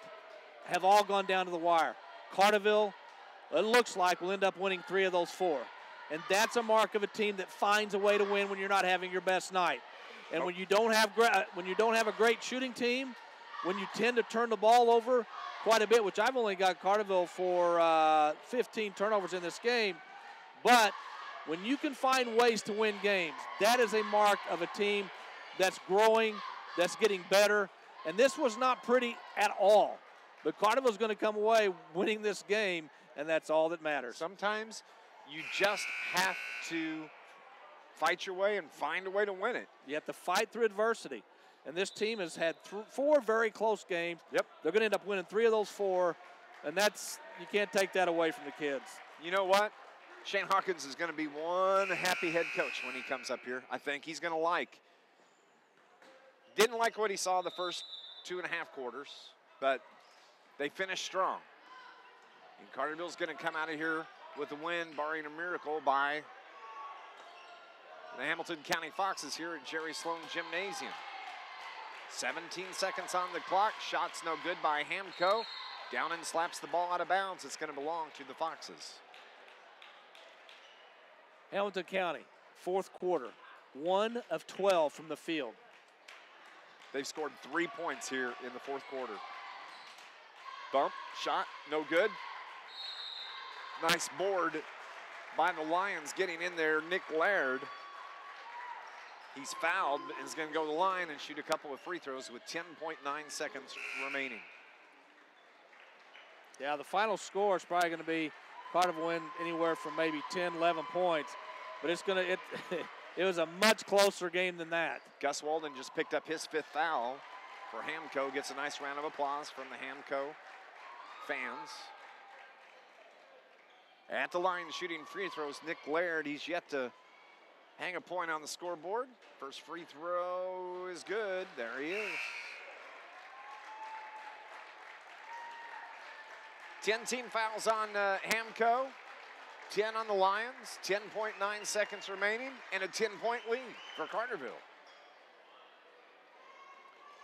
have all gone down to the wire. Carterville, it looks like, will end up winning 3 of those 4. And that's a mark of a team that finds a way to win when you're not having your best night. And when you don't have a great shooting team, when you tend to turn the ball over quite a bit, which I've only got Carterville for 15 turnovers in this game, but when you can find ways to win games, that is a mark of a team that's growing, that's getting better. And this was not pretty at all. But Carterville's going to come away winning this game, and that's all that matters. Sometimes you just have to fight your way and find a way to win it. You have to fight through adversity. And this team has had 4 very close games. Yep. They're going to end up winning 3 of those 4, and you can't take that away from the kids. You know what? Shane Hawkins is going to be one happy head coach when he comes up here. I think he's going to didn't like what he saw the first 2.5 quarters, but they finished strong. And Carterville's going to come out of here with a win, barring a miracle, by the Hamilton County Foxes here at Jerry Sloan Gymnasium. 17 seconds on the clock. Shot's no good by Hamco. Down and slaps the ball out of bounds. It's going to belong to the Foxes. Hamilton County, fourth quarter, 1 of 12 from the field. They've scored 3 points here in the fourth quarter. Bump, shot, no good. Nice board by the Lions getting in there. Nick Laird. He's fouled and is going to go to the line and shoot a couple of free throws with 10.9 seconds remaining. Yeah, the final score is probably going to be Carterville win anywhere from maybe 10, 11 points. But it was a much closer game than that. Gus Walden just picked up his 5th foul for Hamco. Gets a nice round of applause from the Hamco fans. At the line shooting free throws, Nick Laird. He's yet to hang a point on the scoreboard. First free throw is good. There he is. 10 team fouls on Hamco. 10 on the Lions. 10.9 seconds remaining and a 10-point lead for Carterville.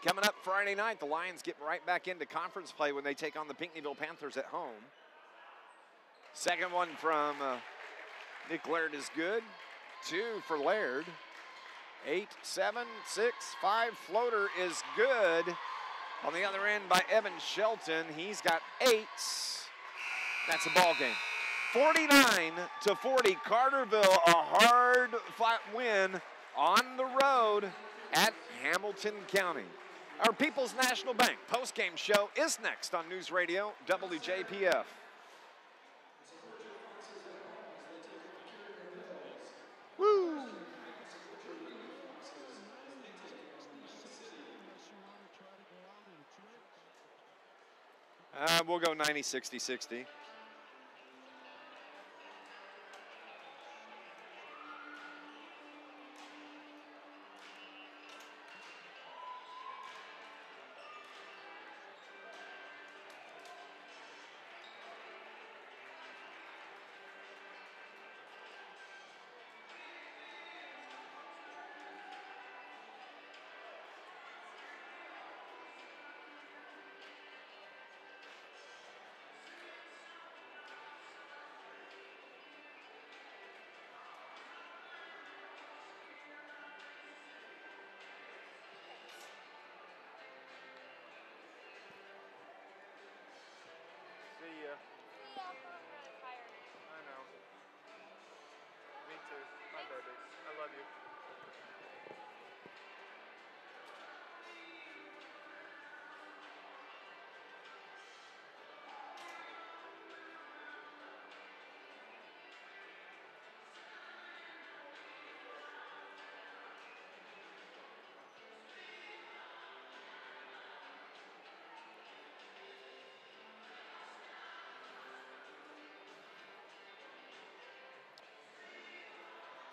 Coming up Friday night, the Lions get right back into conference play when they take on the Pinckneyville Panthers at home. Second one from Nick Laird is good. 2 for Laird. 8, 7, 6, 5. Floater is good. On the other end by Evan Shelton. He's got 8. That's a ball game. 49-40. Carterville, a hard-fought win on the road at Hamilton County. Our People's National Bank postgame show is next on News Radio WJPF. Woo! We'll go 90-60-60. love you.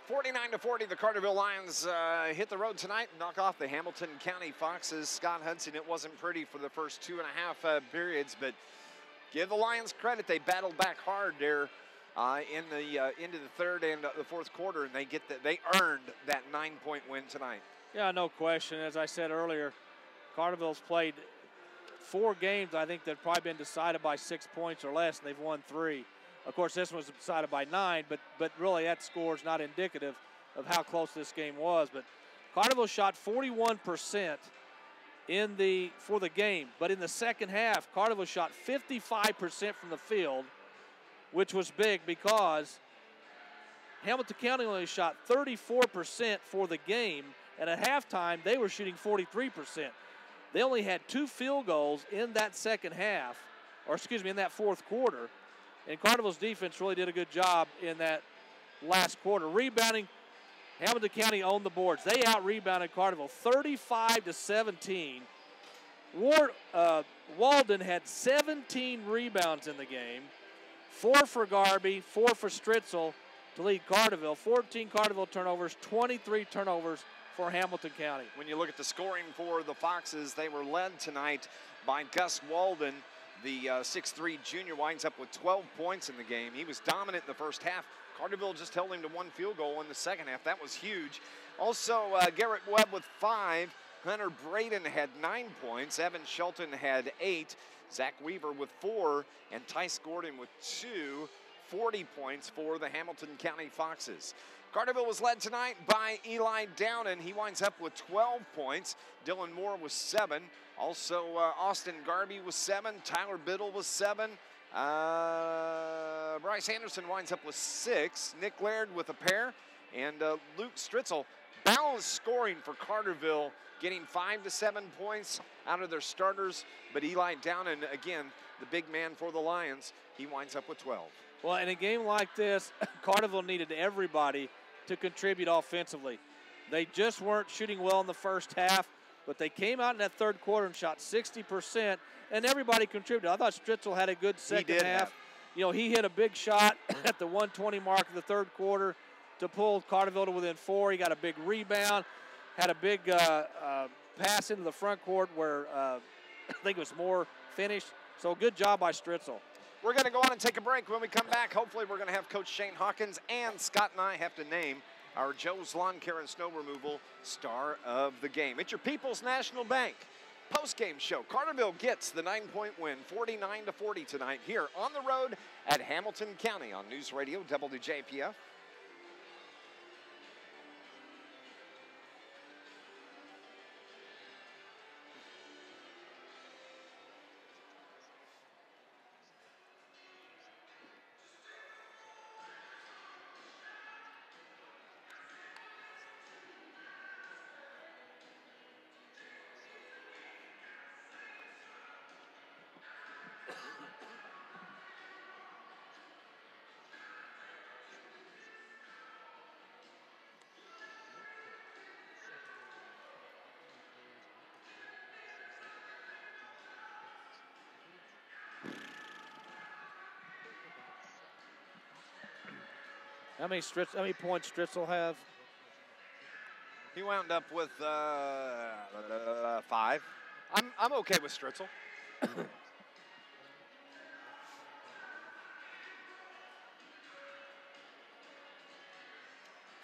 (49-40), the Carterville Lions hit the road tonight and knock off the Hamilton County Foxes. Scott Hudson, it wasn't pretty for the first 2.5 periods, but give the Lions credit. They battled back hard there into the third and the fourth quarter, and they earned that 9-point win tonight. Yeah, no question. As I said earlier, Carterville's played 4 games, I think, that have probably been decided by 6 points or less, and they've won 3. Of course, this one was decided by 9, but really that score is not indicative of how close this game was. But Carterville shot 41% for the game, but in the second half, Carterville shot 55% from the field, which was big because Hamilton County only shot 34% for the game, and at halftime they were shooting 43%. They only had 2 field goals in that second half, in that fourth quarter. And Carterville's defense really did a good job in that last quarter. Rebounding, Hamilton County owned the boards. They out-rebounded Carterville 35-17. Walden had 17 rebounds in the game, 4 for Garby, 4 for Stritzel to lead Carterville. 14 Carterville turnovers, 23 turnovers for Hamilton County. When you look at the scoring for the Foxes, they were led tonight by Gus Walden. The 6'3" junior winds up with 12 points in the game. He was dominant in the first half. Carterville just held him to 1 field goal in the second half. That was huge. Also, Garrett Webb with 5. Hunter Braden had 9 points. Evan Shelton had 8. Zach Weaver with 4. And Tice Gordon with 2. 40 points for the Hamilton County Foxes. Carterville was led tonight by Eli Downen. He winds up with 12 points. Dylan Moore was 7. Also, Austin Garby was 7. Tyler Biddle was 7. Bryce Anderson winds up with 6. Nick Laird with a pair. And Luke Stritzel, balanced scoring for Carterville, getting 5 to 7 points out of their starters. But Eli Downen, again, the big man for the Lions, he winds up with 12. Well, in a game like this, Carterville needed everybody to contribute offensively. They just weren't shooting well in the first half, but they came out in that third quarter and shot 60%, and everybody contributed. I thought Stritzel had a good second half. He hit a big shot at the 120 mark of the third quarter to pull Carterville to within 4. He got a big rebound, had a big pass into the front court where I think it was Moore finished. So good job by Stritzel. We're going to go on and take a break. When we come back, hopefully we're going to have Coach Shane Hawkins, and Scott and I have to name our Joe's Lawn Care and Snow Removal Star of the Game. It's your People's National Bank post-game show. Carterville gets the 9-point win, 49-40 tonight here on the road at Hamilton County on News Radio WJPF. How many points Stritzel have? He wound up with 5. I'm okay with Stritzel.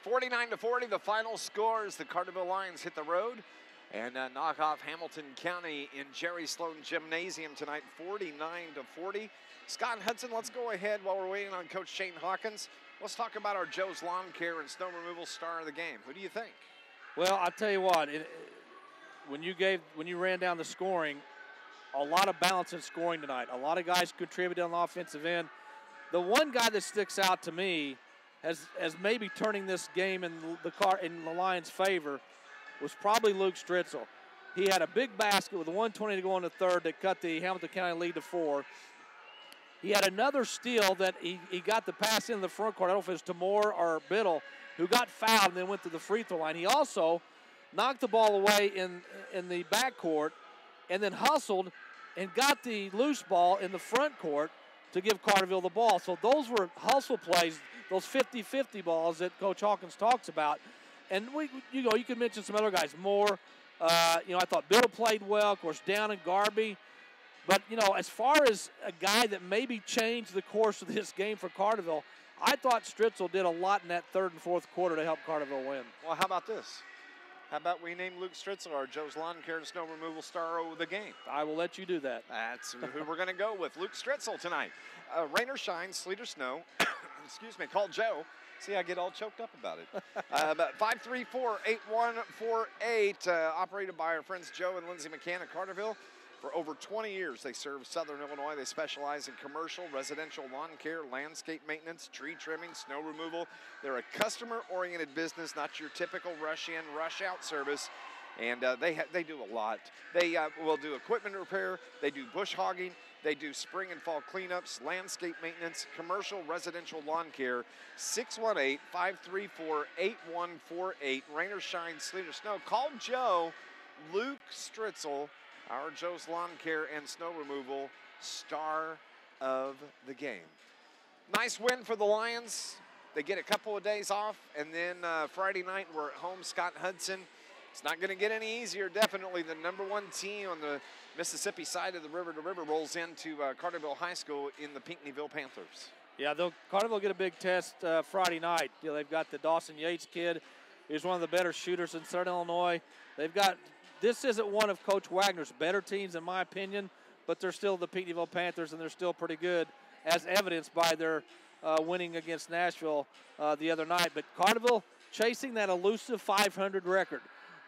49-40, the final score as the Carterville Lions hit the road and knock off Hamilton County in Jerry Sloan Gymnasium tonight, 49-40. Scott Hudson, let's go ahead while we're waiting on Coach Shane Hawkins. Let's talk about our Joe's Lawn Care and Snow Removal Star of the Game. Who do you think? Well, I'll tell you what, when you ran down the scoring, a lot of balance in scoring tonight. A lot of guys contributed on the offensive end. The one guy that sticks out to me as maybe turning this game in the Lions' favor was probably Luke Stritzel. He had a big basket with 1:20 to go in the third that cut the Hamilton County lead to 4. He had another steal that he got the pass in the front court. I don't know if it was Tamor or Biddle, who got fouled and then went to the free throw line. He also knocked the ball away in the backcourt and then hustled and got the loose ball in the front court to give Carterville the ball. So those were hustle plays, those 50-50 balls that Coach Hawkins talks about. And you could mention some other guys more. I thought Biddle played well. Of course, Down and Garby. But, as far as a guy that maybe changed the course of this game for Carterville, I thought Stritzel did a lot in that third and fourth quarter to help Carterville win. Well, how about this? How about we name Luke Stritzel our Joe's Lawn Care and Snow Removal star of the game? I will let you do that. That's who we're going to go with, Luke Stritzel tonight. Rain or shine, sleet or snow, excuse me, call Joe. See, I get all choked up about it. 534-8148, operated by our friends Joe and Lindsay McCann at Carterville. For over 20 years, they serve Southern Illinois. They specialize in commercial, residential lawn care, landscape maintenance, tree trimming, snow removal. They're a customer-oriented business, not your typical rush-in, rush-out service. And they do a lot. They will do equipment repair. They do bush hogging. They do spring and fall cleanups, landscape maintenance, commercial, residential lawn care. 618-534-8148. Rain or shine, sleet or snow. Call Joe, Luke Stritzel, our Joe's Lawn Care and Snow Removal star of the game. Nice win for the Lions. They get a couple of days off, and then Friday night we're at home, Scott Hudson. It's not going to get any easier. Definitely the number one team on the Mississippi side of the river to river rolls into Carterville High School in the Pinckneyville Panthers. Yeah, Carterville get a big test Friday night. They've got the Dawson Yates kid. He's one of the better shooters in Southern Illinois. This isn't one of Coach Wagner's better teams, in my opinion, but they're still the Pinckneyville Panthers, and they're still pretty good, as evidenced by their winning against Nashville the other night. But Carterville chasing that elusive 500 record.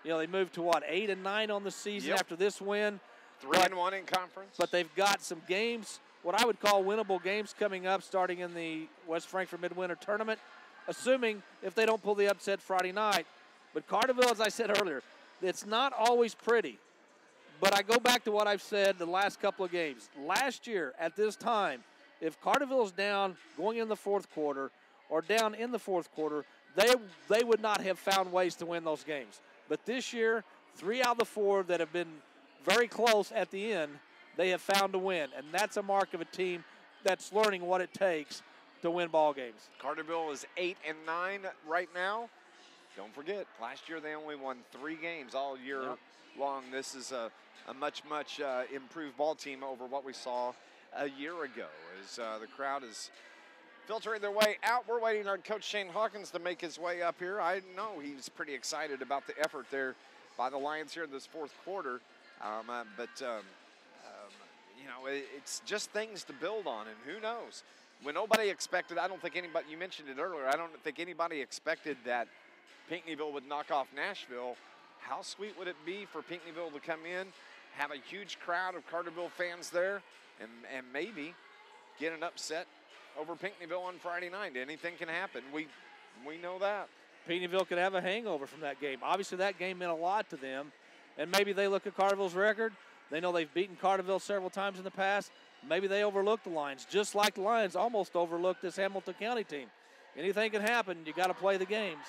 They moved to, 8-9 on the season after this win. 3-1 in conference. But they've got some games, what I would call winnable games, coming up starting in the West Frankfort Midwinter Tournament, assuming if they don't pull the upset Friday night. But Carterville, as I said earlier, it's not always pretty. But I go back to what I've said the last couple of games. Last year, at this time, if Carterville is down going in the fourth quarter or down in the fourth quarter, they would not have found ways to win those games. But this year, 3 out of the 4 that have been very close at the end, they have found a win. And that's a mark of a team that's learning what it takes to win ball games. Carterville is 8-9 right now. Don't forget, last year they only won 3 games all year long. This is a much improved ball team over what we saw a year ago as the crowd is filtering their way out. We're waiting on Coach Shane Hawkins to make his way up here. I know he's pretty excited about the effort there by the Lions here in this fourth quarter. It's just things to build on, and who knows? When nobody expected, I don't think anybody, you mentioned it earlier, I don't think anybody expected that Pinckneyville would knock off Nashville. How sweet would it be for Pinckneyville to come in, have a huge crowd of Carterville fans there, and maybe get an upset over Pinckneyville on Friday night? Anything can happen. We know that. Pinckneyville could have a hangover from that game. Obviously, that game meant a lot to them, and maybe they look at Carterville's record. They know they've beaten Carterville several times in the past. Maybe they overlooked the Lions, just like the Lions almost overlooked this Hamilton County team. Anything can happen. You got to play the games.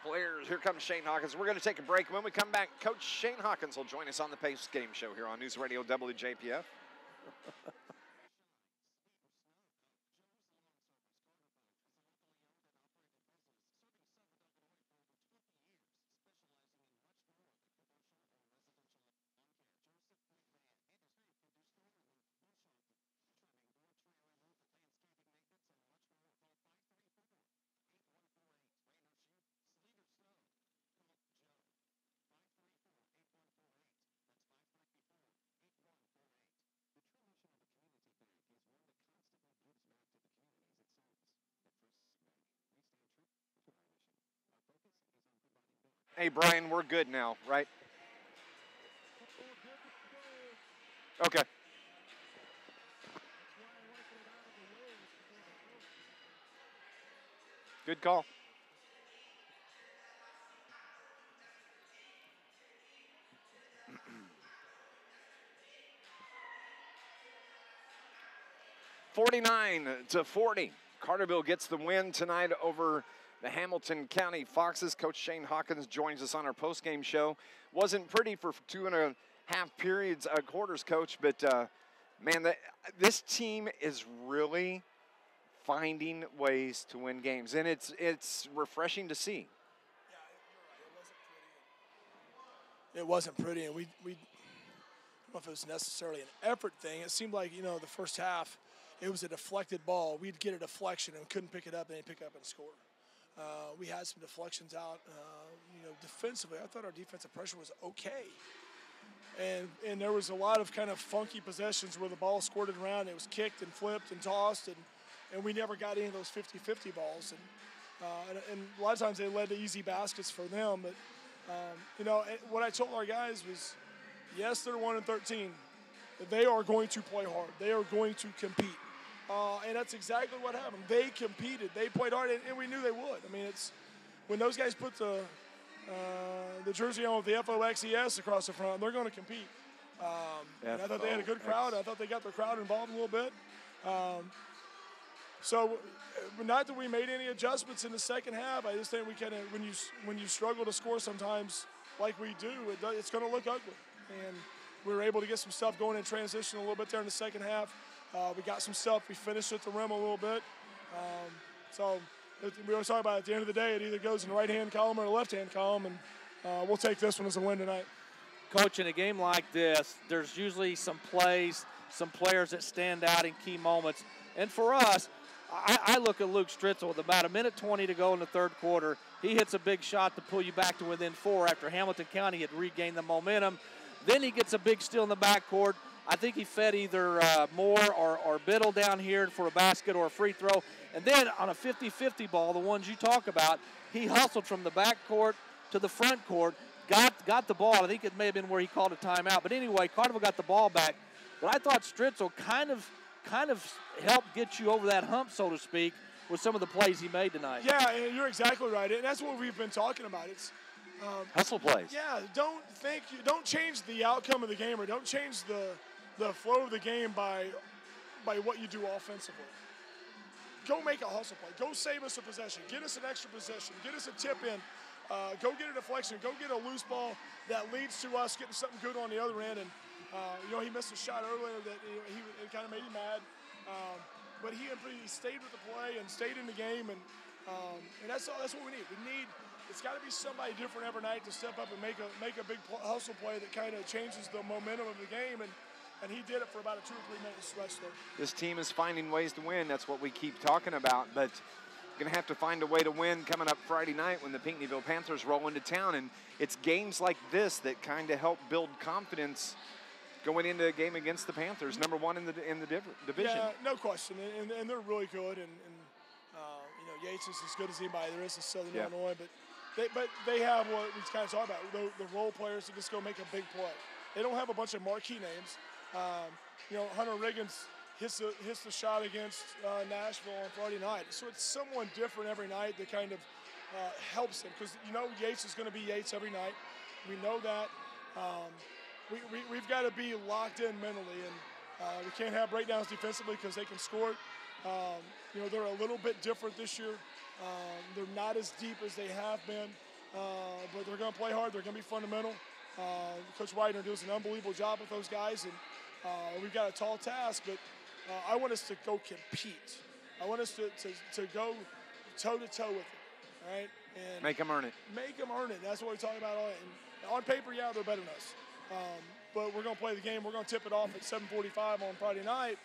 Players, here comes Shane Hawkins. We're going to take a break. When we come back, Coach Shane Hawkins will join us on the Pace Game Show here on NewsRadio WJPF. Hey, Brian, we're good now, right? Okay. Good call. (49-40). Carterville gets the win tonight over the Hamilton County Foxes. Coach Shane Hawkins joins us on our postgame show. Wasn't pretty for 2.5 quarters, Coach, but man, this team is really finding ways to win games, and it's refreshing to see. Yeah, you're right. It wasn't pretty, and we I don't know if it was necessarily an effort thing. It seemed like, the first half, it was a deflected ball. We'd get a deflection and couldn't pick it up, and they'd pick it up and score. We had some deflections out, defensively. I thought our defensive pressure was okay. And there was a lot of kind of funky possessions where the ball squirted around. It was kicked and flipped and tossed, and we never got any of those 50-50 balls. And a lot of times they led to easy baskets for them. But, what I told our guys was, yes, they're 1-13. But they are going to play hard. They are going to compete. And that's exactly what happened. They competed. They played hard, and we knew they would. I mean, it's when those guys put the jersey on with the FOXES across the front, they're going to compete. And I thought they had a good crowd. I thought they got their crowd involved a little bit. So, not that we made any adjustments in the second half. I just think we kind of, when you struggle to score sometimes like we do, it's going to look ugly. And we were able to get some stuff going in transition a little bit there in the second half. We got some stuff. We finished at the rim a little bit. So we always talk about at the end of the day, it either goes in the right-hand column or the left-hand column, and we'll take this one as a win tonight. Coach, in a game like this, there's usually some plays, some players that stand out in key moments. And for us, I look at Luke Stritzel with about 1:20 to go in the third quarter. He hits a big shot to pull you back to within 4 after Hamilton County had regained the momentum. Then he gets a big steal in the backcourt. I think he fed either Moore or Biddle down here for a basket or a free throw. And then on a 50-50 ball, the ones you talk about, he hustled from the backcourt to the front court, got the ball. I think it may have been where he called a timeout. But anyway, Carterville got the ball back. But I thought Stritzel kind of helped get you over that hump, so to speak, with some of the plays he made tonight. Yeah, and you're exactly right. And that's what we've been talking about. It's hustle plays. Yeah, don't change the outcome of the game, or don't change the flow of the game by what you do offensively. Go make a hustle play. Go save us a possession. Get us an extra possession. Get us a tip in. Go get a deflection. Go get a loose ball that leads to us getting something good on the other end. And he missed a shot earlier that it kind of made him mad. But he stayed with the play and stayed in the game, and that's what we need. It's got to be somebody different every night to step up and make a big hustle play that kind of changes the momentum of the game, and he did it for about a 2 or 3 minute stretch there. This team is finding ways to win. That's what we keep talking about, but going to have to find a way to win coming up Friday night when the Pinckneyville Panthers roll into town, and it's games like this that kind of help build confidence going into a game against the Panthers, number one in the division. Yeah, no question, and they're really good, and Yates is as good as anybody there is in Southern Illinois, but they have what we kind of talk about, the role players that just go make a big play. They don't have a bunch of marquee names. Hunter Riggins hits the shot against Nashville on Friday night, so it's someone different every night that kind of helps him, because Yates is going to be Yates every night. We know that. We've got to be locked in mentally, and we can't have breakdowns defensively because they can score. They're a little bit different this year. They're not as deep as they have been, but they're going to play hard. They're going to be fundamental. Coach Widener does an unbelievable job with those guys, and we've got a tall task, but I want us to go compete. I want us to go toe-to-toe with them, all right? And make them earn it. Make them earn it. That's what we're talking about. And on paper, yeah, they're better than us. But we're going to play the game. We're going to tip it off at 7:45 on Friday night,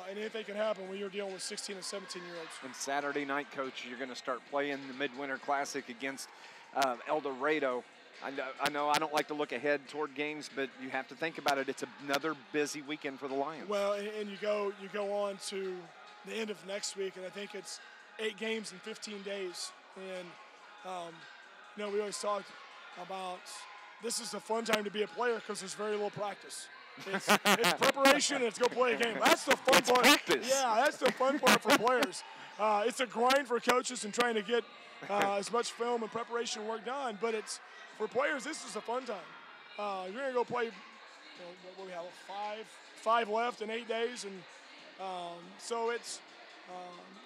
and anything can happen when you're dealing with 16 and 17-year-olds. And Saturday night, Coach, you're going to start playing the Midwinter Classic against El Dorado. I know I don't like to look ahead toward games, but you have to think about it. It's another busy weekend for the Lions. Well, and you go on to the end of next week, and I think it's 8 games in 15 days. And we always talked about this is a fun time to be a player because there's very little practice. It's preparation and it's go play a game. That's the fun part. Practice. Yeah, that's the fun part for players. It's a grind for coaches and trying to get as much film and preparation work done. But it's for players, this is a fun time. You're gonna go play. What we have five left in 8 days, and so it's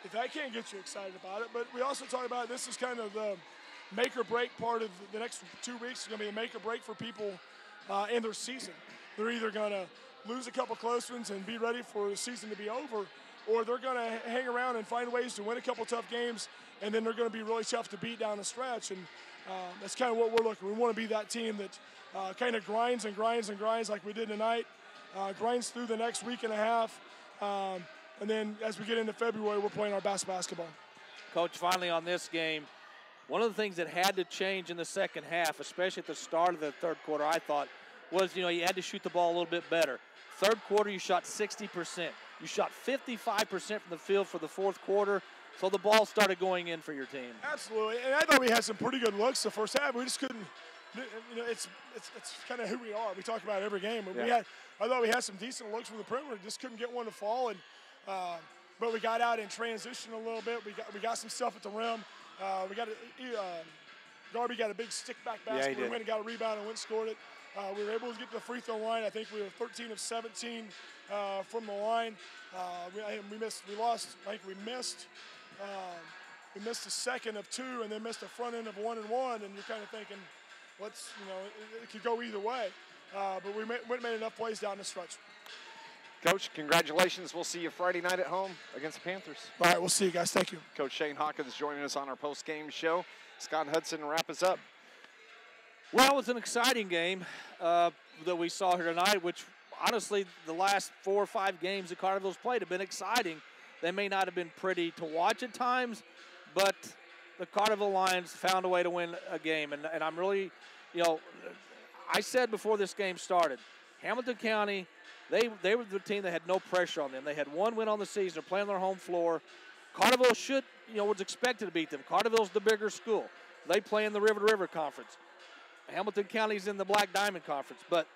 if that can't get you excited about it. But we also talk about this is kind of the make or break part of the next 2 weeks. It's gonna be a make or break for people in their season. They're either gonna lose a couple close ones and be ready for the season to be over, or they're gonna hang around and find ways to win a couple tough games, and then they're gonna be really tough to beat down the stretch. And that's kind of what we're looking. We want to be that team that kind of grinds and grinds and grinds like we did tonight, grinds through the next week and a half, and then as we get into February, we're playing our best basketball. Coach, finally on this game, one of the things that had to change in the second half, especially at the start of the third quarter, I thought, was, you had to shoot the ball a little bit better. Third quarter, you shot 60%. You shot 55% from the field for the fourth quarter, so the ball started going in for your team. Absolutely, and I thought we had some pretty good looks the first half. We just couldn't, it's kind of who we are. We talk about it every game. Yeah. I thought we had some decent looks from the perimeter, just couldn't get one to fall. And but we got out in transition a little bit. We got some stuff at the rim. Darby got a big stick back basket. Yeah, we went and got a rebound and went and scored it. We were able to get to the free throw line. I think we were 13 of 17 from the line. We missed a second of 2 and then missed the front end of 1 and 1. And you're kind of thinking, it could go either way. But we made enough plays down the stretch. Coach, congratulations. We'll see you Friday night at home against the Panthers. All right, we'll see you guys. Thank you. Coach Shane Hawkins joining us on our post-game show. Scott Hudson, wrap us up. Well, it was an exciting game that we saw here tonight, which honestly the last 4 or 5 games that Carterville's played have been exciting. They may not have been pretty to watch at times, but the Carterville Lions found a way to win a game. And I'm really, I said before this game started, Hamilton County, they were the team that had no pressure on them. They had 1 win on the season. They're playing on their home floor. Carterville was expected to beat them. Carterville's the bigger school. They play in the River to River Conference. Hamilton County's in the Black Diamond Conference. But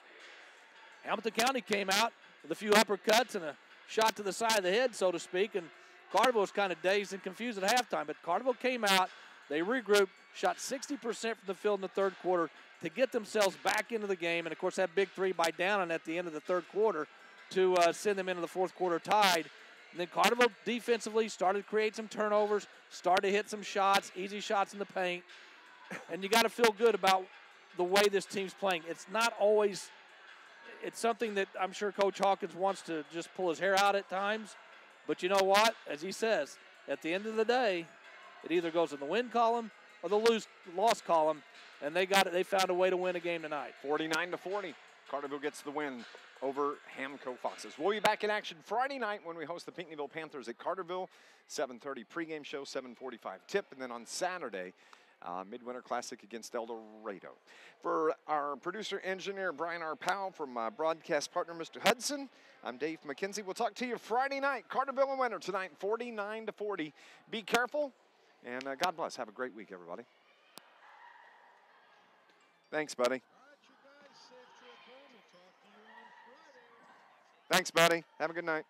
Hamilton County came out with a few uppercuts and a shot to the side of the head, so to speak, and Carterville was kind of dazed and confused at halftime. But Carterville came out, they regrouped, shot 60% from the field in the third quarter to get themselves back into the game. And, of course, that big 3 by Downen at the end of the third quarter to send them into the fourth quarter tied. And then Carterville defensively started to create some turnovers, started to hit some shots, easy shots in the paint. And you got to feel good about the way this team's playing. It's not always – it's something that I'm sure Coach Hawkins wants to just pull his hair out at times. But you know what? As he says, at the end of the day, it either goes in the win column or the loss column, and they got it. They found a way to win a game tonight. 49-40. Carterville gets the win over Hamco Foxes. We'll be back in action Friday night when we host the Pinckneyville Panthers at Carterville. 7:30 pregame show, 7:45 tip, and then on Saturday, Midwinter Classic against El Dorado. For our producer engineer Brian R. Powell, from my broadcast partner Mr. Hudson, I'm Dave McKenzie. We'll talk to you Friday night. Carterville and Winter tonight, 49-40. Be careful, and God bless. Have a great week, everybody. Thanks, buddy. Thanks, buddy. Have a good night.